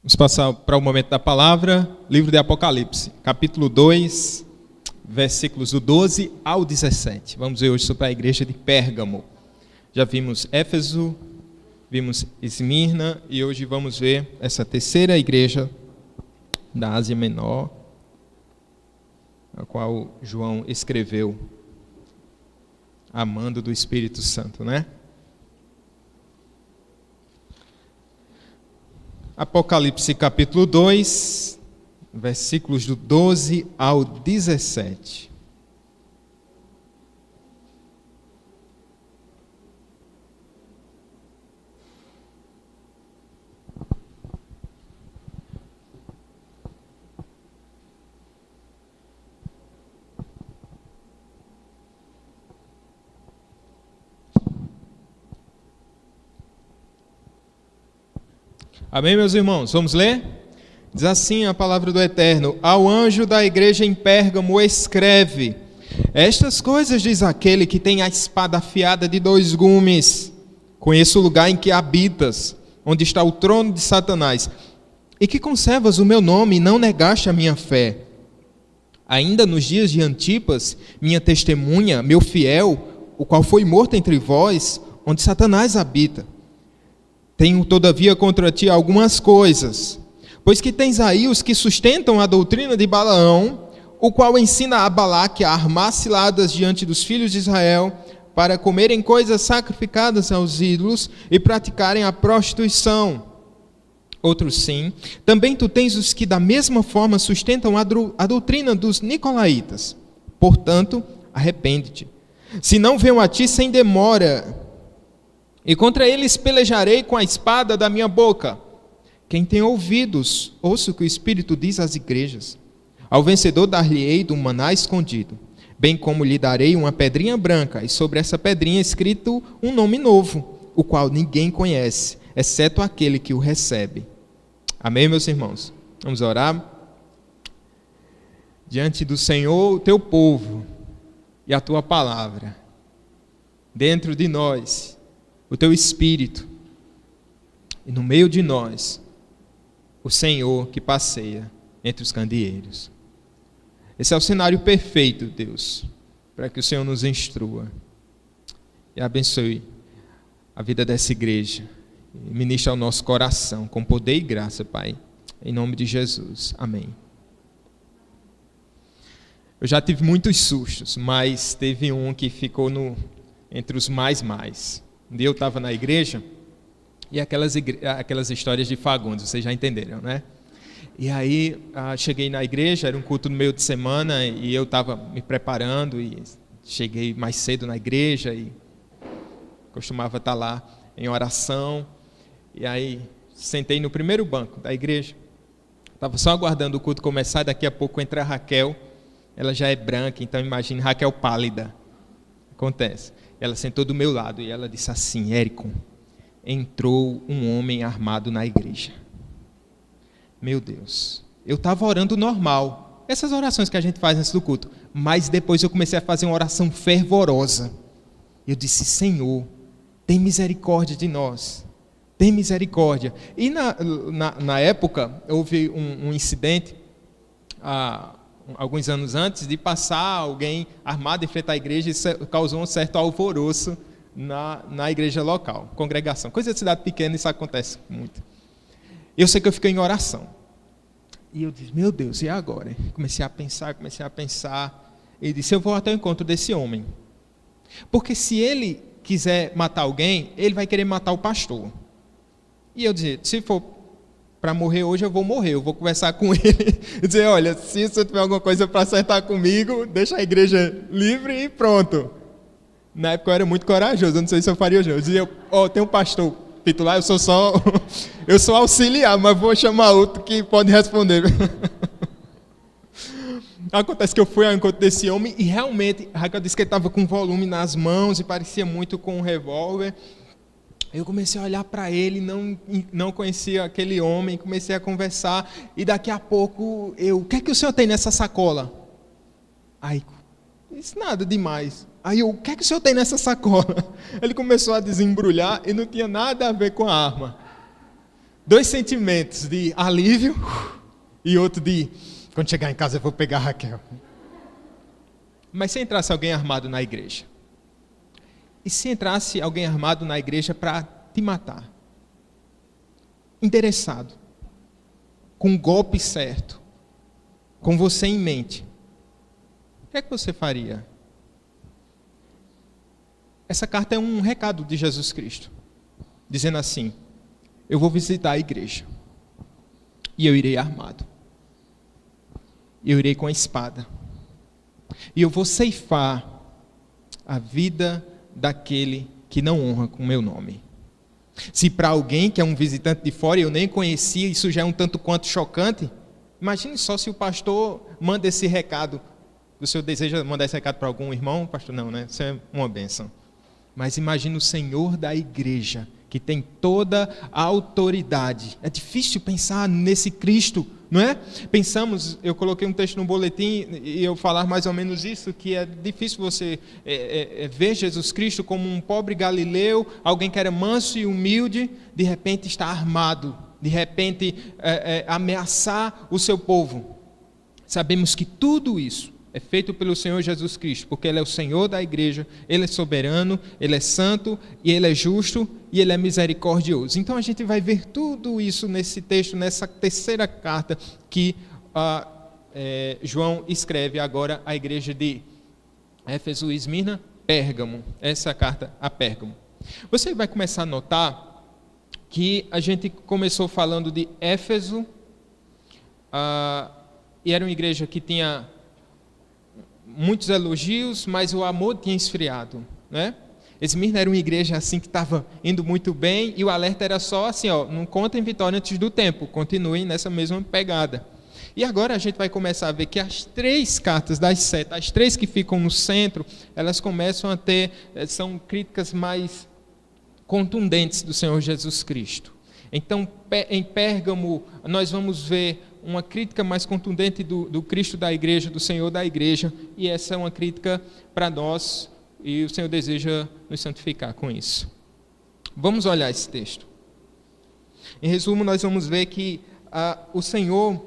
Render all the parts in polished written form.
Vamos passar para o momento da palavra, livro de Apocalipse, capítulo 2, versículos do 12 ao 17. Vamos ver hoje sobre a igreja de Pérgamo. Já vimos Éfeso, vimos Esmirna e hoje vamos ver essa terceira igreja da Ásia Menor, a qual João escreveu, amando do Espírito Santo, né? Apocalipse capítulo 2, versículos do 12 ao 17. Amém, meus irmãos? Vamos ler? Diz assim a palavra do Eterno: ao anjo da igreja em Pérgamo escreve: estas coisas diz aquele que tem a espada afiada de 2 gumes. Conheço o lugar em que habitas, onde está o trono de Satanás, e que conservas o meu nome e não negaste a minha fé. Ainda nos dias de Antipas, minha testemunha, meu fiel, o qual foi morto entre vós, onde Satanás habita. Tenho, todavia, contra ti algumas coisas, pois que tens aí os que sustentam a doutrina de Balaão, o qual ensina a Balaque a armar ciladas diante dos filhos de Israel, para comerem coisas sacrificadas aos ídolos e praticarem a prostituição. Outros sim. Também tu tens os que da mesma forma sustentam a doutrina dos nicolaítas. Portanto, arrepende-te. Se não venho a ti sem demora, e contra eles pelejarei com a espada da minha boca. Quem tem ouvidos, ouça o que o Espírito diz às igrejas. Ao vencedor dar-lhe-ei do maná escondido, bem como lhe darei uma pedrinha branca, e sobre essa pedrinha escrito um nome novo, o qual ninguém conhece, exceto aquele que o recebe. Amém, meus irmãos? Vamos orar. Diante do Senhor, o teu povo, e a tua palavra, dentro de nós, o teu Espírito, e no meio de nós, o Senhor que passeia entre os candeeiros. Esse é o cenário perfeito, Deus, para que o Senhor nos instrua e abençoe a vida dessa igreja, e ministre ao nosso coração com poder e graça, Pai, em nome de Jesus. Amém. Eu já tive muitos sustos, mas teve um que ficou entre os mais. Um dia eu estava na igreja, e aquelas histórias de Fagundes, vocês já entenderam, né? E aí, cheguei na igreja, era um culto no meio de semana, e eu estava me preparando, e cheguei mais cedo na igreja, e costumava estar lá em oração, e aí sentei no primeiro banco da igreja, estava só aguardando o culto começar, daqui a pouco entra a Raquel, ela já é branca, então imagine Raquel pálida, acontece. Ela sentou do meu lado e ela disse assim: Érico, entrou um homem armado na igreja. Meu Deus, eu estava orando normal, essas orações que a gente faz antes do culto, mas depois eu comecei a fazer uma oração fervorosa. Eu disse: Senhor, tem misericórdia de nós, tem misericórdia. E na época, houve um incidente, alguns anos antes, de passar alguém armado em frente à igreja, e isso causou um certo alvoroço na igreja local, congregação. Coisa de cidade pequena, isso acontece muito. Eu sei que eu fiquei em oração. E eu disse: meu Deus, e agora? Comecei a pensar, e disse: eu vou até o encontro desse homem. Porque se ele quiser matar alguém, ele vai querer matar o pastor. E eu disse: se for para morrer hoje, eu vou morrer, eu vou conversar com ele e dizer: olha, se você tiver alguma coisa para acertar comigo, deixa a igreja livre e pronto. Na época eu era muito corajoso, eu não sei se eu faria hoje. Eu dizia: tem um pastor titular, eu sou auxiliar, mas vou chamar outro que pode responder. Acontece que eu fui ao encontro desse homem e realmente, Raquel disse que ele estava com volume nas mãos e parecia muito com um revólver. Eu comecei a olhar para ele, não conhecia aquele homem, comecei a conversar, e daqui a pouco o que é que o senhor tem nessa sacola? Aí, isso nada demais. Aí o que é que o senhor tem nessa sacola? Ele começou a desembrulhar e não tinha nada a ver com a arma. dois sentimentos de alívio e outro de, quando chegar em casa eu vou pegar a Raquel. Mas se entrasse alguém armado na igreja? E se entrasse alguém armado na igreja para te matar? Interessado, com o golpe certo, com você em mente, o que é que você faria? Essa carta é um recado de Jesus Cristo, dizendo assim: eu vou visitar a igreja, e eu irei armado, eu irei com a espada, e eu vou ceifar a vida daquele que não honra com o meu nome. Se para alguém que é um visitante de fora e eu nem conhecia, isso já é um tanto quanto chocante, imagine só se o pastor manda esse recado. O senhor deseja mandar esse recado para algum irmão? Pastor, não, né? Isso é uma bênção. Mas imagine o Senhor da igreja, que tem toda a autoridade. É difícil pensar nesse Cristo, não é? Pensamos, eu coloquei um texto no boletim e eu falar mais ou menos isso, que é difícil você ver Jesus Cristo como um pobre galileu, alguém que era manso e humilde, de repente está armado, de repente ameaçar o seu povo. Sabemos que tudo isso é feito pelo Senhor Jesus Cristo, porque Ele é o Senhor da igreja, Ele é soberano, Ele é santo, e Ele é justo, e Ele é misericordioso. Então a gente vai ver tudo isso nesse texto, nessa terceira carta que João escreve agora à igreja de Éfeso, Esmirna, Pérgamo. Essa carta a Pérgamo. Você vai começar a notar que a gente começou falando de Éfeso, e era uma igreja que tinha muitos elogios, mas o amor tinha esfriado, né? Esmirna era uma igreja assim que estava indo muito bem, e o alerta era só assim, não contem vitória antes do tempo, continuem nessa mesma pegada. E agora a gente vai começar a ver que as 3 cartas das 7, as 3 que ficam no centro, elas começam a ter, são críticas mais contundentes do Senhor Jesus Cristo. Então, em Pérgamo, nós vamos ver uma crítica mais contundente do Cristo da igreja, do Senhor da igreja, e essa é uma crítica para nós, e o Senhor deseja nos santificar com isso. Vamos olhar esse texto. Em resumo, nós vamos ver que o Senhor,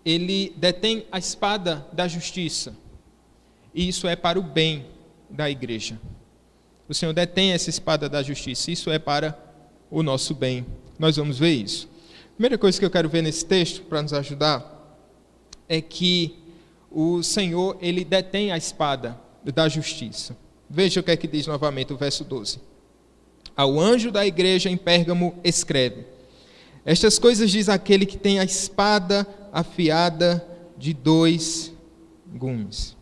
Ele detém a espada da justiça, e isso é para o bem da igreja. O Senhor detém essa espada da justiça, isso é para o nosso bem. Nós vamos ver isso. A primeira coisa que eu quero ver nesse texto, para nos ajudar, é que o Senhor, Ele detém a espada da justiça. Veja o que é que diz novamente o verso 12. Ao anjo da igreja em Pérgamo escreve: estas coisas diz aquele que tem a espada afiada de 2 gumes.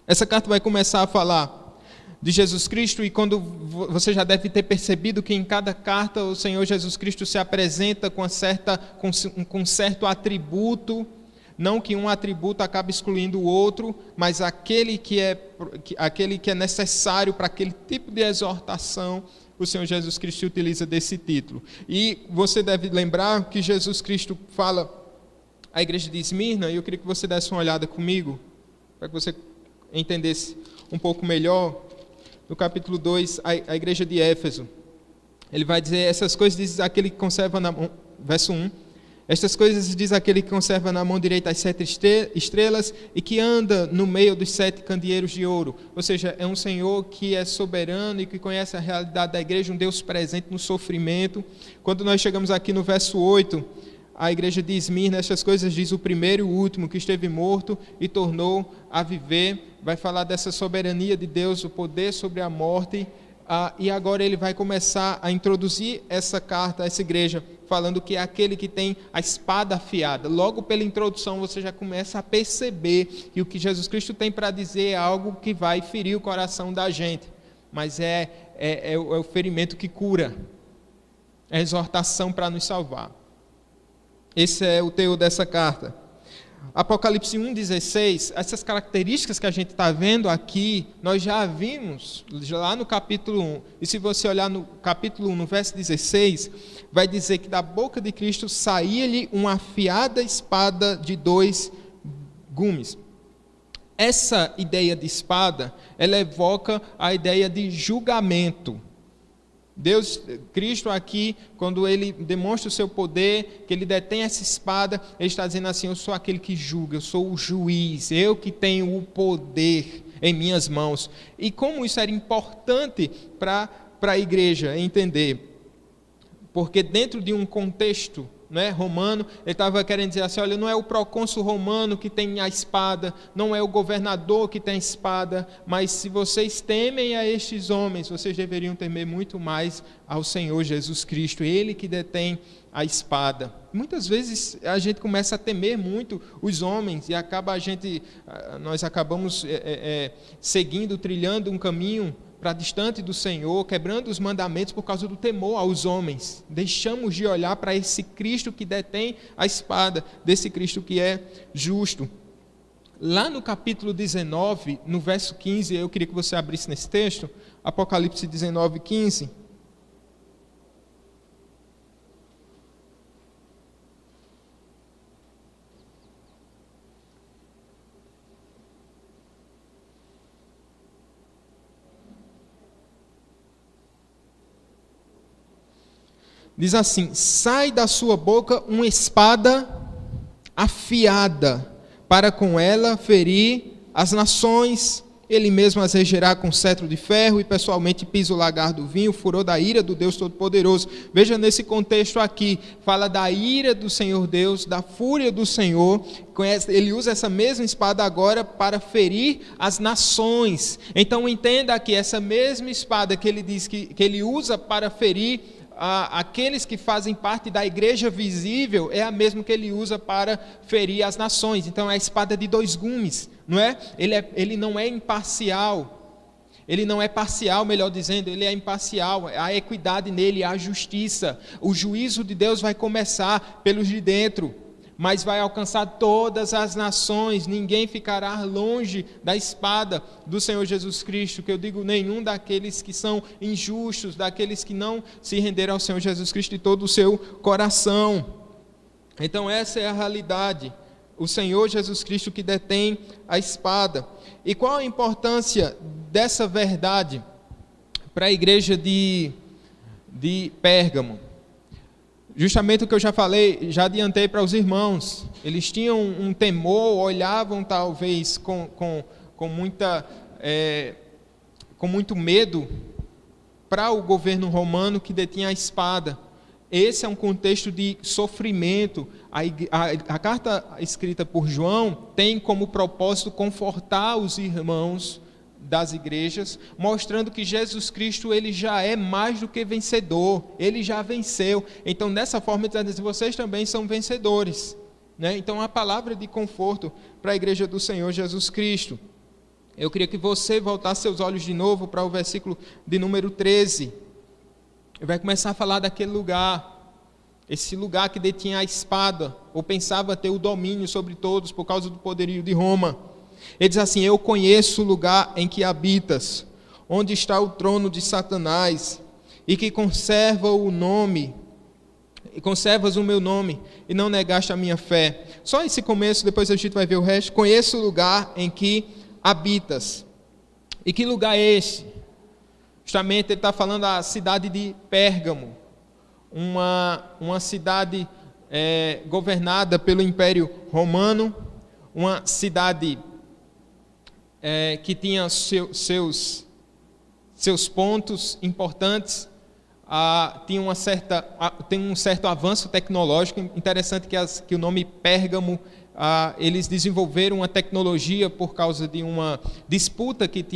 Essa carta vai começar a falar de Jesus Cristo, e quando você já deve ter percebido que em cada carta o Senhor Jesus Cristo se apresenta com um certo atributo, não que um atributo acabe excluindo o outro, mas aquele que é necessário para aquele tipo de exortação, o Senhor Jesus Cristo utiliza desse título. E você deve lembrar que Jesus Cristo fala à igreja de Esmirna, e eu queria que você desse uma olhada comigo, para que você entendesse um pouco melhor. No capítulo 2, a igreja de Éfeso, ele vai dizer: essas coisas diz aquele que conserva na mão, verso 1, estas coisas diz aquele que conserva na mão direita as 7 estrelas e que anda no meio dos 7 candeeiros de ouro. Ou seja, é um Senhor que é soberano e que conhece a realidade da igreja, um Deus presente no sofrimento. Quando nós chegamos aqui no verso 8, a igreja de Esmirna, estas coisas diz o primeiro e o último, que esteve morto e tornou a viver. Vai falar dessa soberania de Deus, o poder sobre a morte, e agora ele vai começar a introduzir essa carta a essa igreja, falando que é aquele que tem a espada afiada. Logo pela introdução você já começa a perceber que o que Jesus Cristo tem para dizer é algo que vai ferir o coração da gente, mas é o ferimento que cura, é a exortação para nos salvar. Esse é o teor dessa carta. Apocalipse 1,16, essas características que a gente está vendo aqui, nós já vimos lá no capítulo 1. E se você olhar no capítulo 1, no verso 16, vai dizer que da boca de Cristo saía-lhe uma afiada espada de 2 gumes. Essa ideia de espada, ela evoca a ideia de julgamento. Deus, Cristo aqui, quando ele demonstra o seu poder, que ele detém essa espada, ele está dizendo assim: eu sou aquele que julga, eu sou o juiz, eu que tenho o poder em minhas mãos. E como isso era importante para a igreja entender, porque dentro de um contexto, né, romano, ele estava querendo dizer assim: olha, não é o procônsul romano que tem a espada, não é o governador que tem a espada, mas se vocês temem a estes homens, vocês deveriam temer muito mais ao Senhor Jesus Cristo, Ele que detém a espada. Muitas vezes a gente começa a temer muito os homens e nós acabamos seguindo, trilhando um caminho para distante do Senhor, quebrando os mandamentos por causa do temor aos homens. Deixamos de olhar para esse Cristo que detém a espada, desse Cristo que é justo. Lá no capítulo 19, no verso 15, eu queria que você abrisse nesse texto, Apocalipse 19, 15. Diz assim: sai da sua boca uma espada afiada, para com ela ferir as nações. Ele mesmo as regerá com cetro de ferro e pessoalmente pisa o lagar do vinho, o furor da ira do Deus Todo-Poderoso. Veja nesse contexto aqui, fala da ira do Senhor Deus, da fúria do Senhor. Ele usa essa mesma espada agora para ferir as nações. Então entenda que essa mesma espada que ele diz que ele usa para ferir aqueles que fazem parte da igreja visível, é a mesma que ele usa para ferir as nações. Então é a espada de dois gumes, não é? Ele não é imparcial, ele não é parcial, melhor dizendo, ele é imparcial. A equidade nele, a justiça, o juízo de Deus vai começar pelos de dentro, mas vai alcançar todas as nações. Ninguém ficará longe da espada do Senhor Jesus Cristo, que eu digo, nenhum daqueles que são injustos, daqueles que não se renderam ao Senhor Jesus Cristo de todo o seu coração. Então essa é a realidade, o Senhor Jesus Cristo que detém a espada. E qual a importância dessa verdade para a igreja de Pérgamo? Justamente o que eu já falei, já adiantei para os irmãos. Eles tinham um temor, olhavam talvez com muito medo para o governo romano que detinha a espada. Esse é um contexto de sofrimento. A carta escrita por João tem como propósito confortar os irmãos das igrejas, mostrando que Jesus Cristo ele já é mais do que vencedor, ele já venceu. Então dessa forma ele está dizendo: vocês também são vencedores, né? Então a palavra de conforto para a igreja do Senhor Jesus Cristo. Eu queria que você voltasse seus olhos de novo para o versículo de número 13. Ele vai começar a falar daquele lugar, esse lugar que detinha a espada, ou pensava ter o domínio sobre todos por causa do poderio de Roma. Ele diz assim: eu conheço o lugar em que habitas, onde está o trono de Satanás, e que conservas o meu nome, e não negaste a minha fé. Só esse começo, depois a gente vai ver o resto. Conheço o lugar em que habitas. E que lugar é esse? Justamente ele está falando da cidade de Pérgamo, uma cidade governada pelo Império Romano, uma cidade que tinha seus pontos importantes, tem um certo avanço tecnológico. Interessante que o nome Pérgamo, eles desenvolveram uma tecnologia por causa de uma disputa que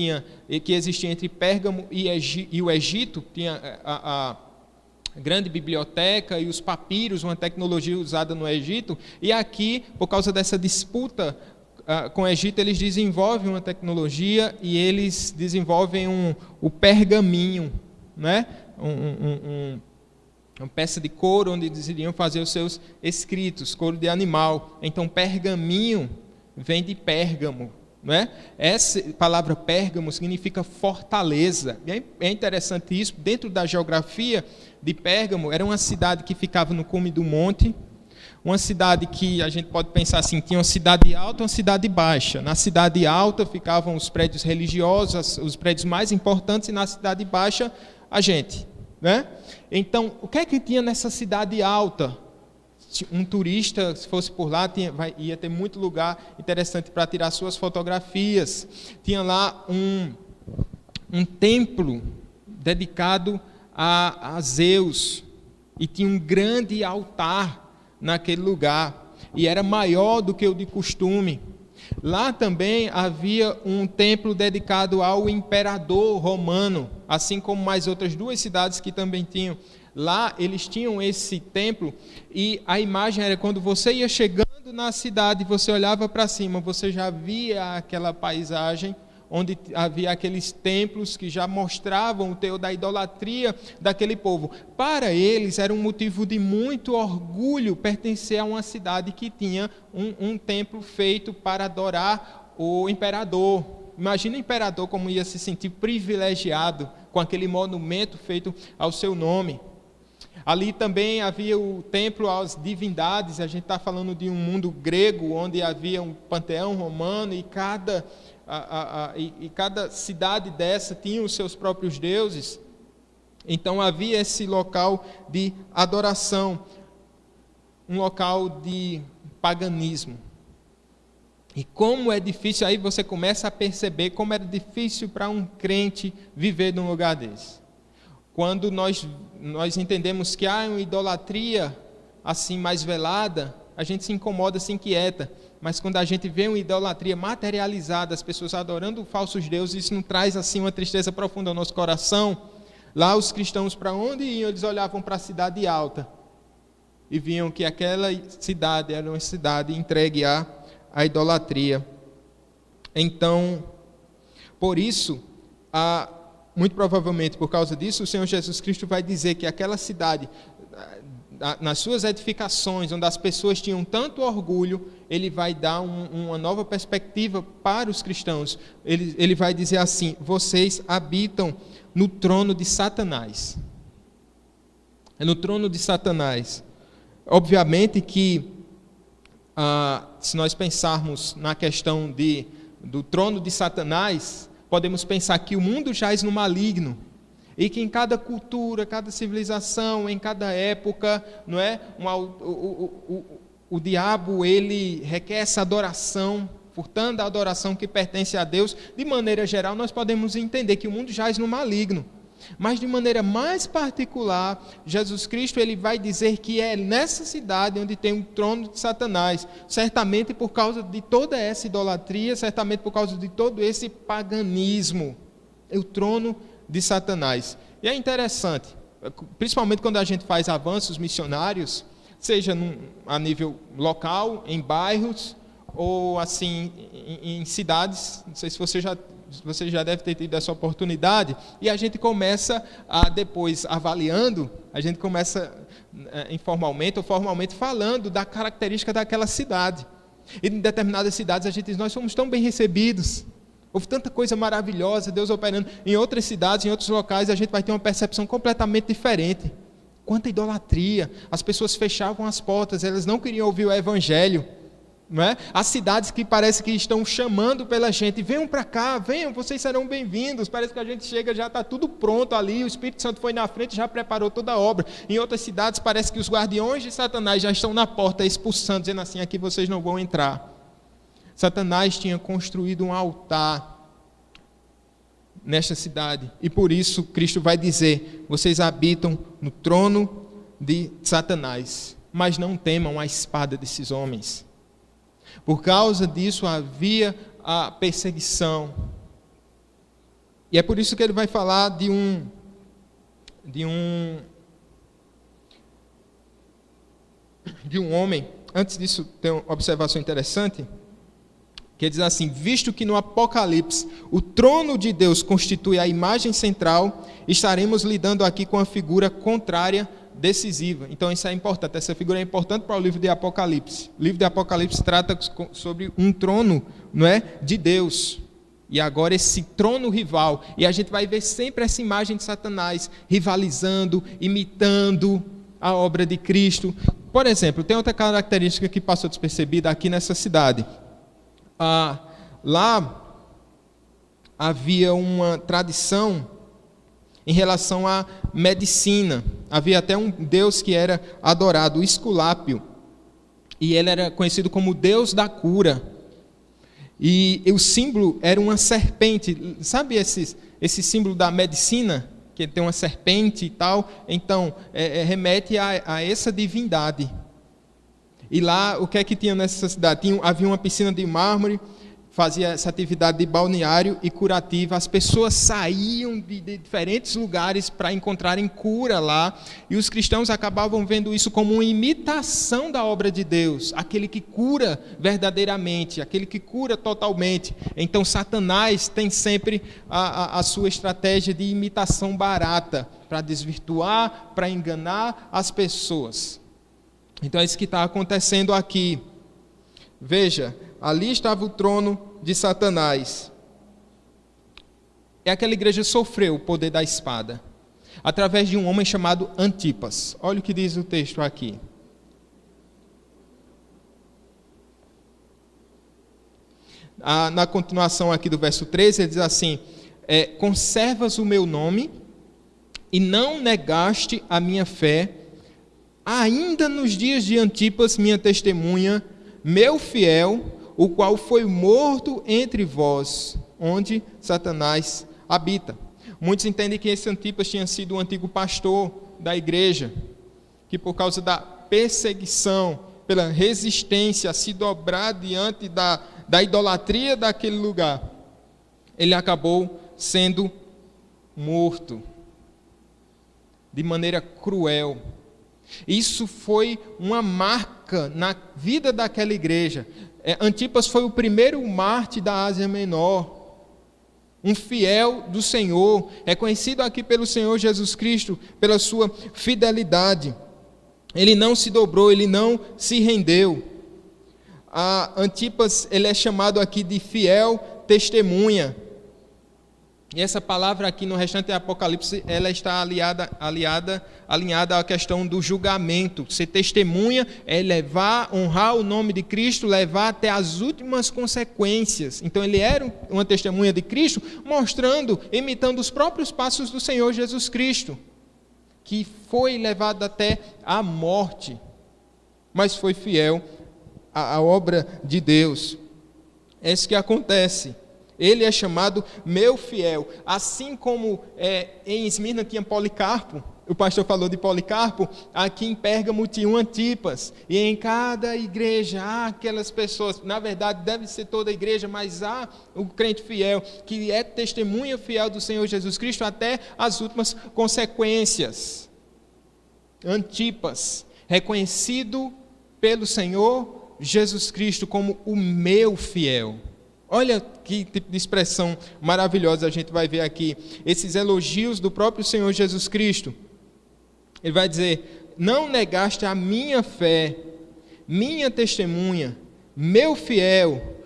existia entre Pérgamo e o Egito. Tinha a grande biblioteca e os papiros, uma tecnologia usada no Egito, e aqui, por causa dessa disputa com o Egito, eles desenvolvem uma tecnologia e eles desenvolvem o pergaminho, né? Uma peça de couro onde eles iriam fazer os seus escritos, couro de animal. Então, pergaminho vem de Pérgamo, né? Essa palavra Pérgamo significa fortaleza. É interessante isso. Dentro da geografia de Pérgamo, era uma cidade que ficava no cume do monte, uma cidade que a gente pode pensar assim, tinha uma cidade alta e uma cidade baixa. Na cidade alta ficavam os prédios religiosos, os prédios mais importantes, e na cidade baixa, a gente. né? Então, o que é que tinha nessa cidade alta? Um turista, se fosse por lá, ia ter muito lugar interessante para tirar suas fotografias. Tinha lá um templo dedicado a Zeus, e tinha um grande altar naquele lugar, e era maior do que o de costume. Lá também havia um templo dedicado ao imperador romano, assim como mais outras 2 cidades que também tinham. Lá eles tinham esse templo, e a imagem era quando você ia chegando na cidade, você olhava para cima, você já via aquela paisagem onde havia aqueles templos que já mostravam o teor da idolatria daquele povo. Para eles era um motivo de muito orgulho pertencer a uma cidade que tinha um templo feito para adorar o imperador. Imagina o imperador como ia se sentir privilegiado com aquele monumento feito ao seu nome. Ali também havia o templo às divindades. A gente está falando de um mundo grego, onde havia um panteão romano, e cada cidade dessa tinha os seus próprios deuses. Então havia esse local de adoração, um local de paganismo. E como é difícil, aí você começa a perceber como era difícil para um crente viver num lugar desse. Quando nós entendemos que há uma idolatria assim mais velada, a gente se incomoda, se inquieta. Mas quando a gente vê uma idolatria materializada, as pessoas adorando falsos deuses, isso não traz assim uma tristeza profunda ao nosso coração. Lá os cristãos, para onde iam, eles olhavam para a cidade alta e viam que aquela cidade era uma cidade entregue à idolatria. Então, por isso, muito provavelmente por causa disso, o Senhor Jesus Cristo vai dizer que aquela cidade, nas suas edificações, onde as pessoas tinham tanto orgulho, ele vai dar uma nova perspectiva para os cristãos. Ele vai dizer assim: vocês habitam no trono de Satanás. É no trono de Satanás. Obviamente que, se nós pensarmos na questão do trono de Satanás, podemos pensar que o mundo jaz no maligno, e que em cada cultura, cada civilização, em cada época, não é? O diabo, ele requer essa adoração, portanto, a adoração que pertence a Deus. De maneira geral, nós podemos entender que o mundo jaz no maligno. Mas de maneira mais particular, Jesus Cristo ele vai dizer que é nessa cidade onde tem o trono de Satanás, certamente por causa de toda essa idolatria, certamente por causa de todo esse paganismo, é o trono de Satanás. E é interessante, principalmente quando a gente faz avanços missionários, seja a nível local, em bairros, ou assim em cidades. Não sei se você já deve ter tido essa oportunidade, e a gente começa depois avaliando, a gente começa informalmente ou formalmente falando da característica daquela cidade. E em determinadas cidades a gente diz: nós somos tão bem recebidos, houve tanta coisa maravilhosa, Deus operando. Em outras cidades, em outros locais, a gente vai ter uma percepção completamente diferente. Quanta idolatria, as pessoas fechavam as portas, elas não queriam ouvir o evangelho. Não é? As cidades que parece que estão chamando pela gente: venham para cá, venham, vocês serão bem-vindos. Parece que a gente chega, já está tudo pronto ali, o Espírito Santo foi na frente, já preparou toda a obra. Em outras cidades parece que os guardiões de Satanás já estão na porta expulsando, dizendo assim: aqui vocês não vão entrar. Satanás tinha construído um altar nesta cidade, e por isso Cristo vai dizer: vocês habitam no trono de Satanás, mas não temam a espada desses homens. Por causa disso havia a perseguição. E é por isso que ele vai falar de um homem. Antes disso, tem uma observação interessante, que diz assim: visto que no Apocalipse o trono de Deus constitui a imagem central, estaremos lidando aqui com a figura contrária decisiva. Então isso é importante, essa figura é importante para o livro de Apocalipse. O livro de Apocalipse trata sobre um trono, não é, de Deus, e agora esse trono rival, e a gente vai ver sempre essa imagem de Satanás rivalizando, imitando a obra de Cristo. Por exemplo, tem outra característica que passou despercebida aqui nessa cidade. Lá havia uma tradição em relação à medicina. Havia até um deus que era adorado, o Esculápio, e ele era conhecido como o deus da cura. E o símbolo era uma serpente. Sabe esse símbolo da medicina, que tem uma serpente e tal? Então, remete a essa divindade. E lá, o que é que tinha nessa cidade? Havia uma piscina de mármore, fazia essa atividade de balneário e curativa. As pessoas saíam de diferentes lugares para encontrarem cura lá, e os cristãos acabavam vendo isso como uma imitação da obra de Deus, aquele que cura verdadeiramente, aquele que cura totalmente. Então Satanás tem sempre a sua estratégia de imitação barata, para desvirtuar, para enganar as pessoas. Então é isso que está acontecendo aqui. Veja, ali estava o trono de Satanás. E aquela igreja sofreu o poder da espada, através de um homem chamado Antipas. Olha o que diz o texto aqui. Na continuação aqui do verso 13, ele diz assim: conservas o meu nome e não negaste a minha fé, ainda nos dias de Antipas, minha testemunha, meu fiel, o qual foi morto entre vós, onde Satanás habita. Muitos entendem que esse Antipas tinha sido o antigo pastor da igreja, que por causa da perseguição, pela resistência a se dobrar diante da idolatria daquele lugar, ele acabou sendo morto de maneira cruel. Isso foi uma marca na vida daquela igreja. Antipas foi o primeiro mártir da Ásia Menor, um fiel do Senhor, reconhecido aqui pelo Senhor Jesus Cristo, pela sua fidelidade. Ele não se dobrou, ele não se rendeu. Antipas, ele é chamado aqui de fiel testemunha. E essa palavra aqui no restante do Apocalipse, ela está alinhada à questão do julgamento. Ser testemunha é honrar o nome de Cristo, levar até as últimas consequências. Então ele era uma testemunha de Cristo, imitando os próprios passos do Senhor Jesus Cristo, que foi levado até a morte, mas foi fiel à obra de Deus. É isso que acontece. Ele é chamado meu fiel. Assim como em Esmirna tinha Policarpo, o pastor falou de Policarpo, aqui em Pérgamo tinha um Antipas. E em cada igreja há aquelas pessoas, na verdade deve ser toda a igreja, mas há o crente fiel, que é testemunha fiel do Senhor Jesus Cristo até as últimas consequências. Antipas, reconhecido pelo Senhor Jesus Cristo como o meu fiel. Olha que tipo de expressão maravilhosa a gente vai ver aqui. Esses elogios do próprio Senhor Jesus Cristo. Ele vai dizer: não negaste a minha fé, minha testemunha, meu fiel,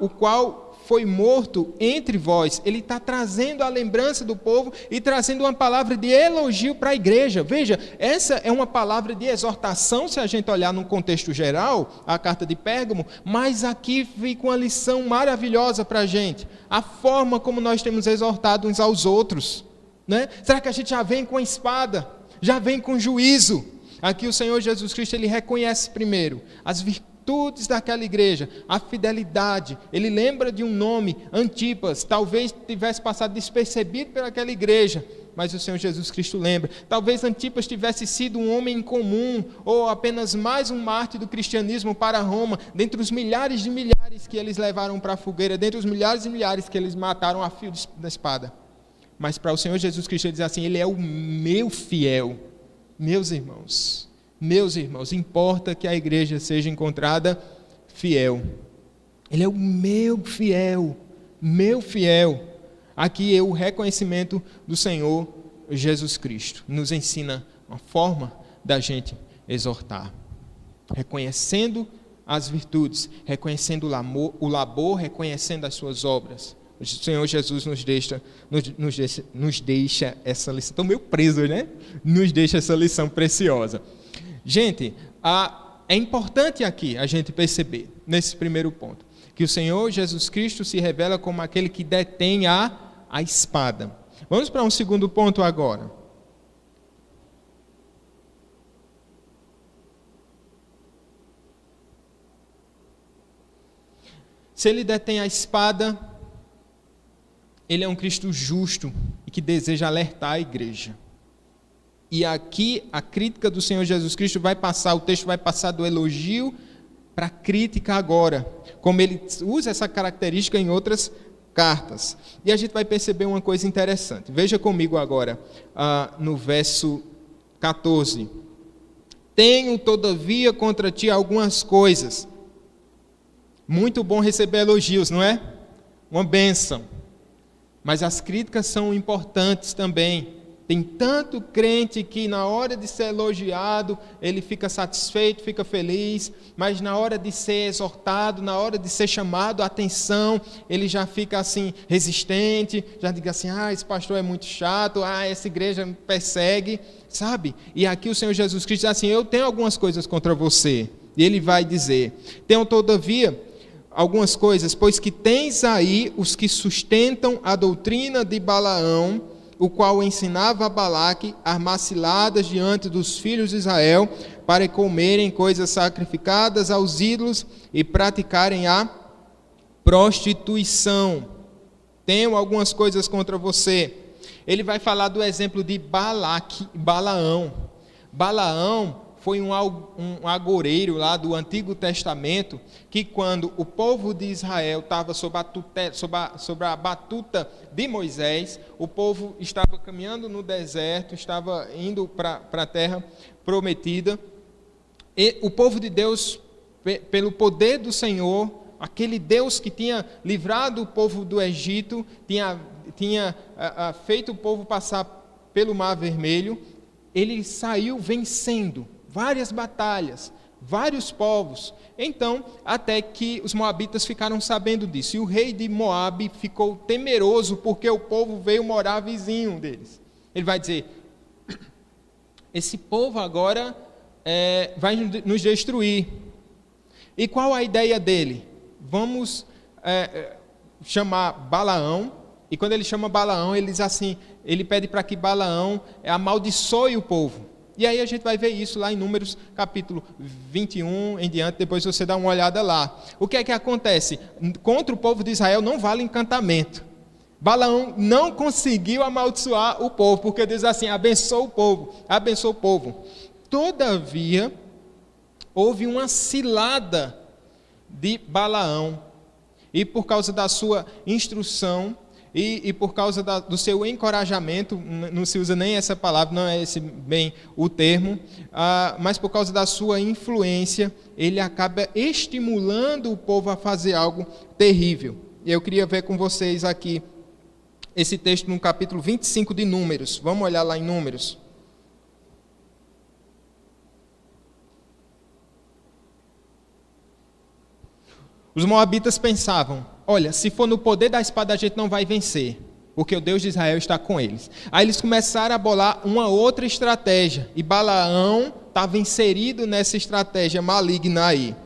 o qual foi morto entre vós. Ele está trazendo a lembrança do povo e trazendo uma palavra de elogio para a igreja. Veja, essa é uma palavra de exortação, se a gente olhar no contexto geral, a carta de Pérgamo, mas aqui fica uma lição maravilhosa para a gente. A forma como nós temos exortado uns aos outros, né? Será que a gente já vem com a espada? Já vem com juízo? Aqui o Senhor Jesus Cristo, ele reconhece primeiro as virtudes daquela igreja, a fidelidade. Ele lembra de um nome, Antipas, talvez tivesse passado despercebido pelaquela igreja, mas o Senhor Jesus Cristo lembra. Talvez Antipas tivesse sido um homem incomum, ou apenas mais um mártir do cristianismo para Roma, dentre os milhares de milhares que eles levaram para a fogueira, dentre os milhares e milhares que eles mataram a fio da espada. Mas para o Senhor Jesus Cristo, ele diz assim: ele é o meu fiel. Meus irmãos, importa que a igreja seja encontrada fiel. Ele é o meu fiel. Aqui é o reconhecimento do Senhor Jesus Cristo. Nos ensina uma forma da gente exortar. Reconhecendo as virtudes, reconhecendo o labor, reconhecendo as suas obras. O Senhor Jesus nos deixa essa lição. Estou meio preso, né? Nos deixa essa lição preciosa. Gente, é importante aqui a gente perceber, nesse primeiro ponto, que o Senhor Jesus Cristo se revela como aquele que detém a espada. Vamos para um segundo ponto agora. Se ele detém a espada, ele é um Cristo justo e que deseja alertar a igreja. E aqui a crítica do Senhor Jesus Cristo vai passar, o texto vai passar do elogio para a crítica agora, como ele usa essa característica em outras cartas. E a gente vai perceber uma coisa interessante. Veja comigo agora, no verso 14. Tenho, todavia, contra ti algumas coisas. Muito bom receber elogios, não é? Uma bênção. Mas as críticas são importantes também. Tem tanto crente que na hora de ser elogiado, ele fica satisfeito, fica feliz, mas na hora de ser exortado, na hora de ser chamado a atenção, ele já fica assim, resistente, já diz assim, esse pastor é muito chato, essa igreja me persegue, sabe? E aqui o Senhor Jesus Cristo diz assim, eu tenho algumas coisas contra você. E ele vai dizer, tenho todavia algumas coisas, pois que tens aí os que sustentam a doutrina de Balaão, o qual ensinava a Balaque armar ciladas diante dos filhos de Israel, para comerem coisas sacrificadas aos ídolos e praticarem a prostituição. Tenho algumas coisas contra você. Ele vai falar do exemplo de Balaão. Balaão foi um agoureiro lá do Antigo Testamento, que quando o povo de Israel estava sob a batuta de Moisés, o povo estava caminhando no deserto, estava indo para a terra prometida, e o povo de Deus, pelo poder do Senhor, aquele Deus que tinha livrado o povo do Egito, tinha feito o povo passar pelo Mar Vermelho, ele saiu vencendo várias batalhas, vários povos. Então, até que os moabitas ficaram sabendo disso. E o rei de Moabe ficou temeroso porque o povo veio morar vizinho deles. Ele vai dizer, esse povo agora vai nos destruir. E qual a ideia dele? Vamos chamar Balaão. E quando ele chama Balaão, ele diz assim, ele pede para que Balaão amaldiçoe o povo. E aí a gente vai ver isso lá em Números capítulo 21 em diante, depois você dá uma olhada lá. O que é que acontece? Contra o povo de Israel não vale encantamento. Balaão não conseguiu amaldiçoar o povo, porque diz assim, abençoa o povo. Todavia, houve uma cilada de Balaão, e por causa da sua instrução, e por causa do seu encorajamento, não se usa nem essa palavra, não é esse bem o termo, mas por causa da sua influência, ele acaba estimulando o povo a fazer algo terrível. E eu queria ver com vocês aqui esse texto no capítulo 25 de Números. Vamos olhar lá em Números. Os moabitas pensavam, olha, se for no poder da espada a gente não vai vencer, porque o Deus de Israel está com eles. Aí eles começaram a bolar uma outra estratégia, e Balaão estava inserido nessa estratégia maligna aí.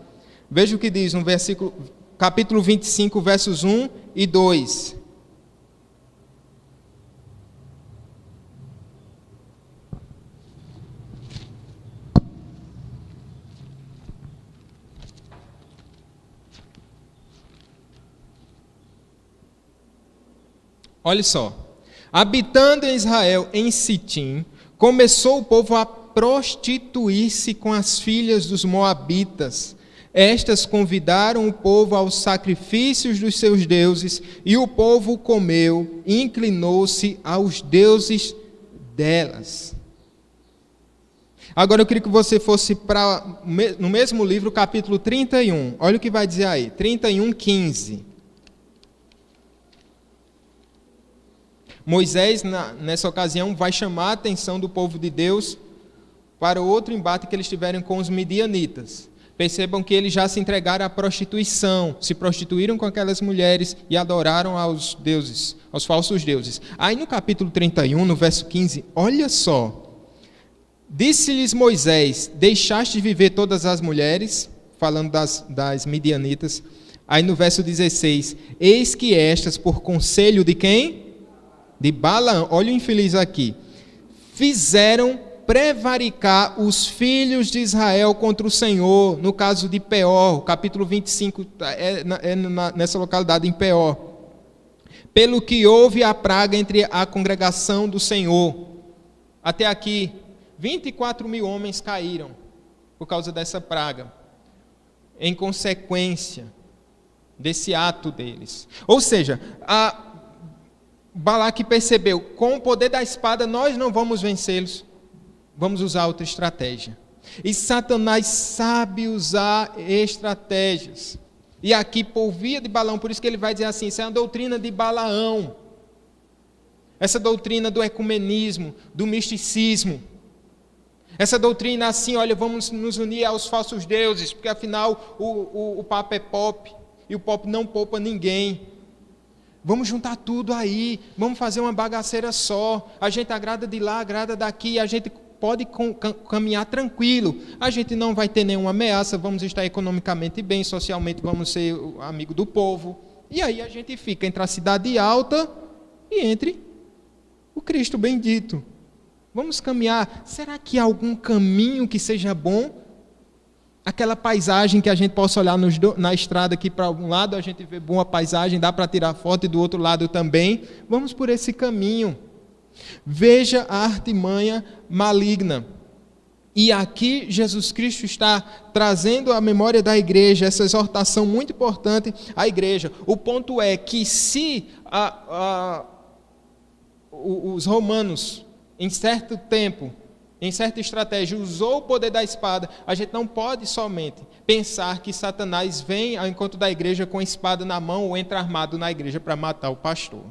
Veja o que diz no capítulo 25, versos 1 e 2. Olha só, habitando em Israel, em Sitim, começou o povo a prostituir-se com as filhas dos moabitas. Estas convidaram o povo aos sacrifícios dos seus deuses, e o povo comeu e inclinou-se aos deuses delas. Agora eu queria que você fosse no mesmo livro, capítulo 31. Olha o que vai dizer aí, 31, 15. Moisés, nessa ocasião, vai chamar a atenção do povo de Deus para o outro embate que eles tiveram com os midianitas. Percebam que eles já se entregaram à prostituição, se prostituíram com aquelas mulheres e adoraram aos deuses, aos falsos deuses. Aí no capítulo 31, no verso 15, olha só. Disse-lhes Moisés, deixaste de viver todas as mulheres, falando das midianitas. Aí no verso 16, eis que estas, por conselho de quem? de Balaão, olha o infeliz aqui, fizeram prevaricar os filhos de Israel contra o Senhor, no caso de Peor, capítulo 25, nessa localidade em Peor. Pelo que houve a praga entre a congregação do Senhor. Até aqui, 24 mil homens caíram por causa dessa praga, em consequência desse ato deles. Ou seja, Balaque percebeu, com o poder da espada nós não vamos vencê-los, vamos usar outra estratégia. E Satanás sabe usar estratégias. E aqui, por via de Balaão, por isso que ele vai dizer assim, isso é uma doutrina de Balaão. Essa doutrina do ecumenismo, do misticismo. Essa doutrina assim, olha, vamos nos unir aos falsos deuses, porque afinal o Papa é pop, e o pop não poupa ninguém. Vamos juntar tudo aí, vamos fazer uma bagaceira só, a gente agrada de lá, agrada daqui, a gente pode caminhar tranquilo, a gente não vai ter nenhuma ameaça, vamos estar economicamente bem, socialmente vamos ser amigo do povo, e aí a gente fica entre a cidade alta e entre o Cristo bendito. Vamos caminhar, será que há algum caminho que seja bom? Aquela paisagem que a gente possa olhar na estrada aqui para um lado, a gente vê boa paisagem, dá para tirar foto e do outro lado também. Vamos por esse caminho. Veja a artimanha maligna. E aqui Jesus Cristo está trazendo à memória da igreja essa exortação muito importante à igreja. O ponto é que se os romanos, em certo tempo, em certa estratégia, usou o poder da espada, a gente não pode somente pensar que Satanás vem ao encontro da igreja com a espada na mão ou entra armado na igreja para matar o pastor.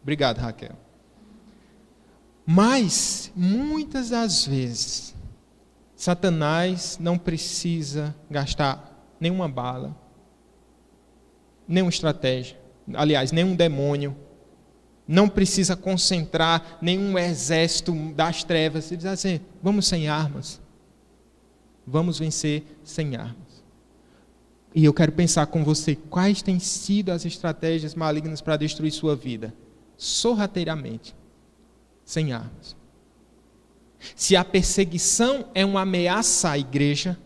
Obrigado, Raquel. Mas, muitas das vezes, Satanás não precisa gastar nenhuma bala, nenhuma estratégia, aliás, nenhum demônio, não precisa concentrar nenhum exército das trevas e dizer assim, vamos sem armas, vamos vencer sem armas. E eu quero pensar com você, quais têm sido as estratégias malignas para destruir sua vida? Sorrateiramente, sem armas. Se a perseguição é uma ameaça à igreja,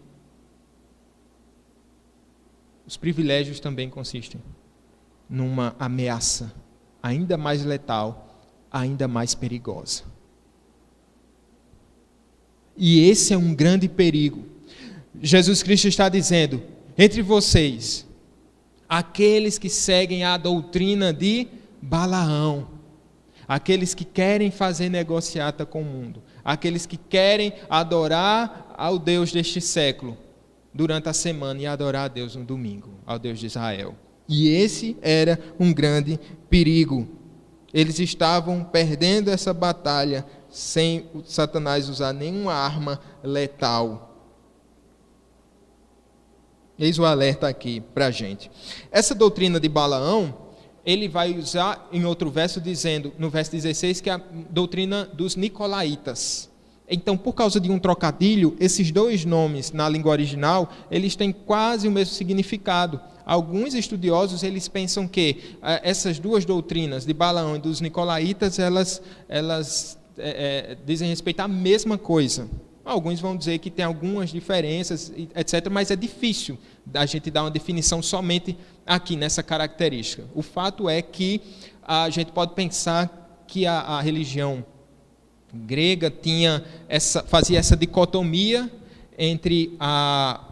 os privilégios também consistem numa ameaça ainda mais letal, ainda mais perigosa. E esse é um grande perigo. Jesus Cristo está dizendo, entre vocês, aqueles que seguem a doutrina de Balaão, aqueles que querem fazer negociata com o mundo, aqueles que querem adorar ao Deus deste século durante a semana e adorar a Deus no domingo, ao Deus de Israel. E esse era um grande perigo. Eles estavam perdendo essa batalha sem o Satanás usar nenhuma arma letal. Eis o alerta aqui para a gente. Essa doutrina de Balaão, ele vai usar em outro verso, dizendo, no verso 16, que é a doutrina dos Nicolaitas. Então, por causa de um trocadilho, esses dois nomes na língua original, eles têm quase o mesmo significado. Alguns estudiosos, eles pensam que essas duas doutrinas, de Balaão e dos Nicolaitas, elas dizem respeito à mesma coisa. Alguns vão dizer que tem algumas diferenças, etc., mas é difícil a gente dar uma definição somente aqui nessa característica. O fato é que a gente pode pensar que a religião grega fazia essa dicotomia entre a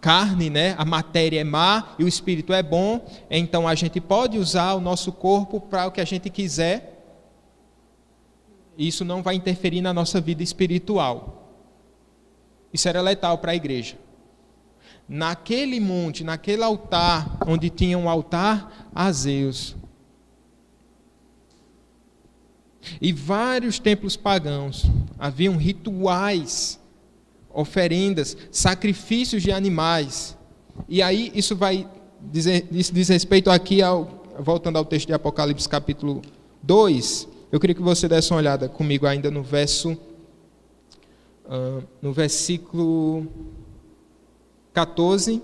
carne, né, a matéria é má e o espírito é bom, então a gente pode usar o nosso corpo para o que a gente quiser, isso não vai interferir na nossa vida espiritual. Isso era letal para a igreja. Naquele monte, naquele altar, onde tinha um altar a Zeus, e vários templos pagãos, haviam rituais, oferendas, sacrifícios de animais. E aí isso diz respeito aqui, voltando ao texto de Apocalipse capítulo 2, eu queria que você desse uma olhada comigo ainda no versículo 14.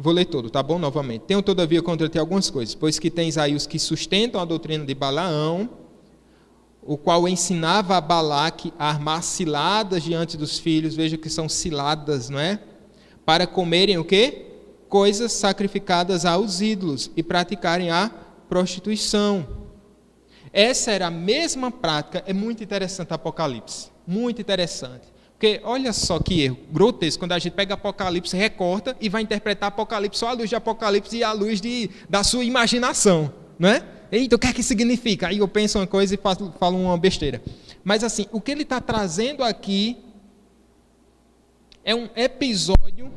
Vou ler todo, tá bom? Novamente. Tenho, todavia, contra ti algumas coisas, pois que tens aí os que sustentam a doutrina de Balaão, o qual ensinava a Balaque a armar ciladas diante dos filhos, veja que são ciladas, não é? Para comerem o quê? Coisas sacrificadas aos ídolos e praticarem a prostituição. Essa era a mesma prática, é muito interessante Apocalipse, muito interessante. Porque olha só que erro grotesco, quando a gente pega Apocalipse, recorta e vai interpretar Apocalipse só à luz de Apocalipse e à luz da sua imaginação, não é? Eita, o que é que significa? Aí eu penso uma coisa e falo uma besteira. Mas assim, o que ele está trazendo aqui é um episódio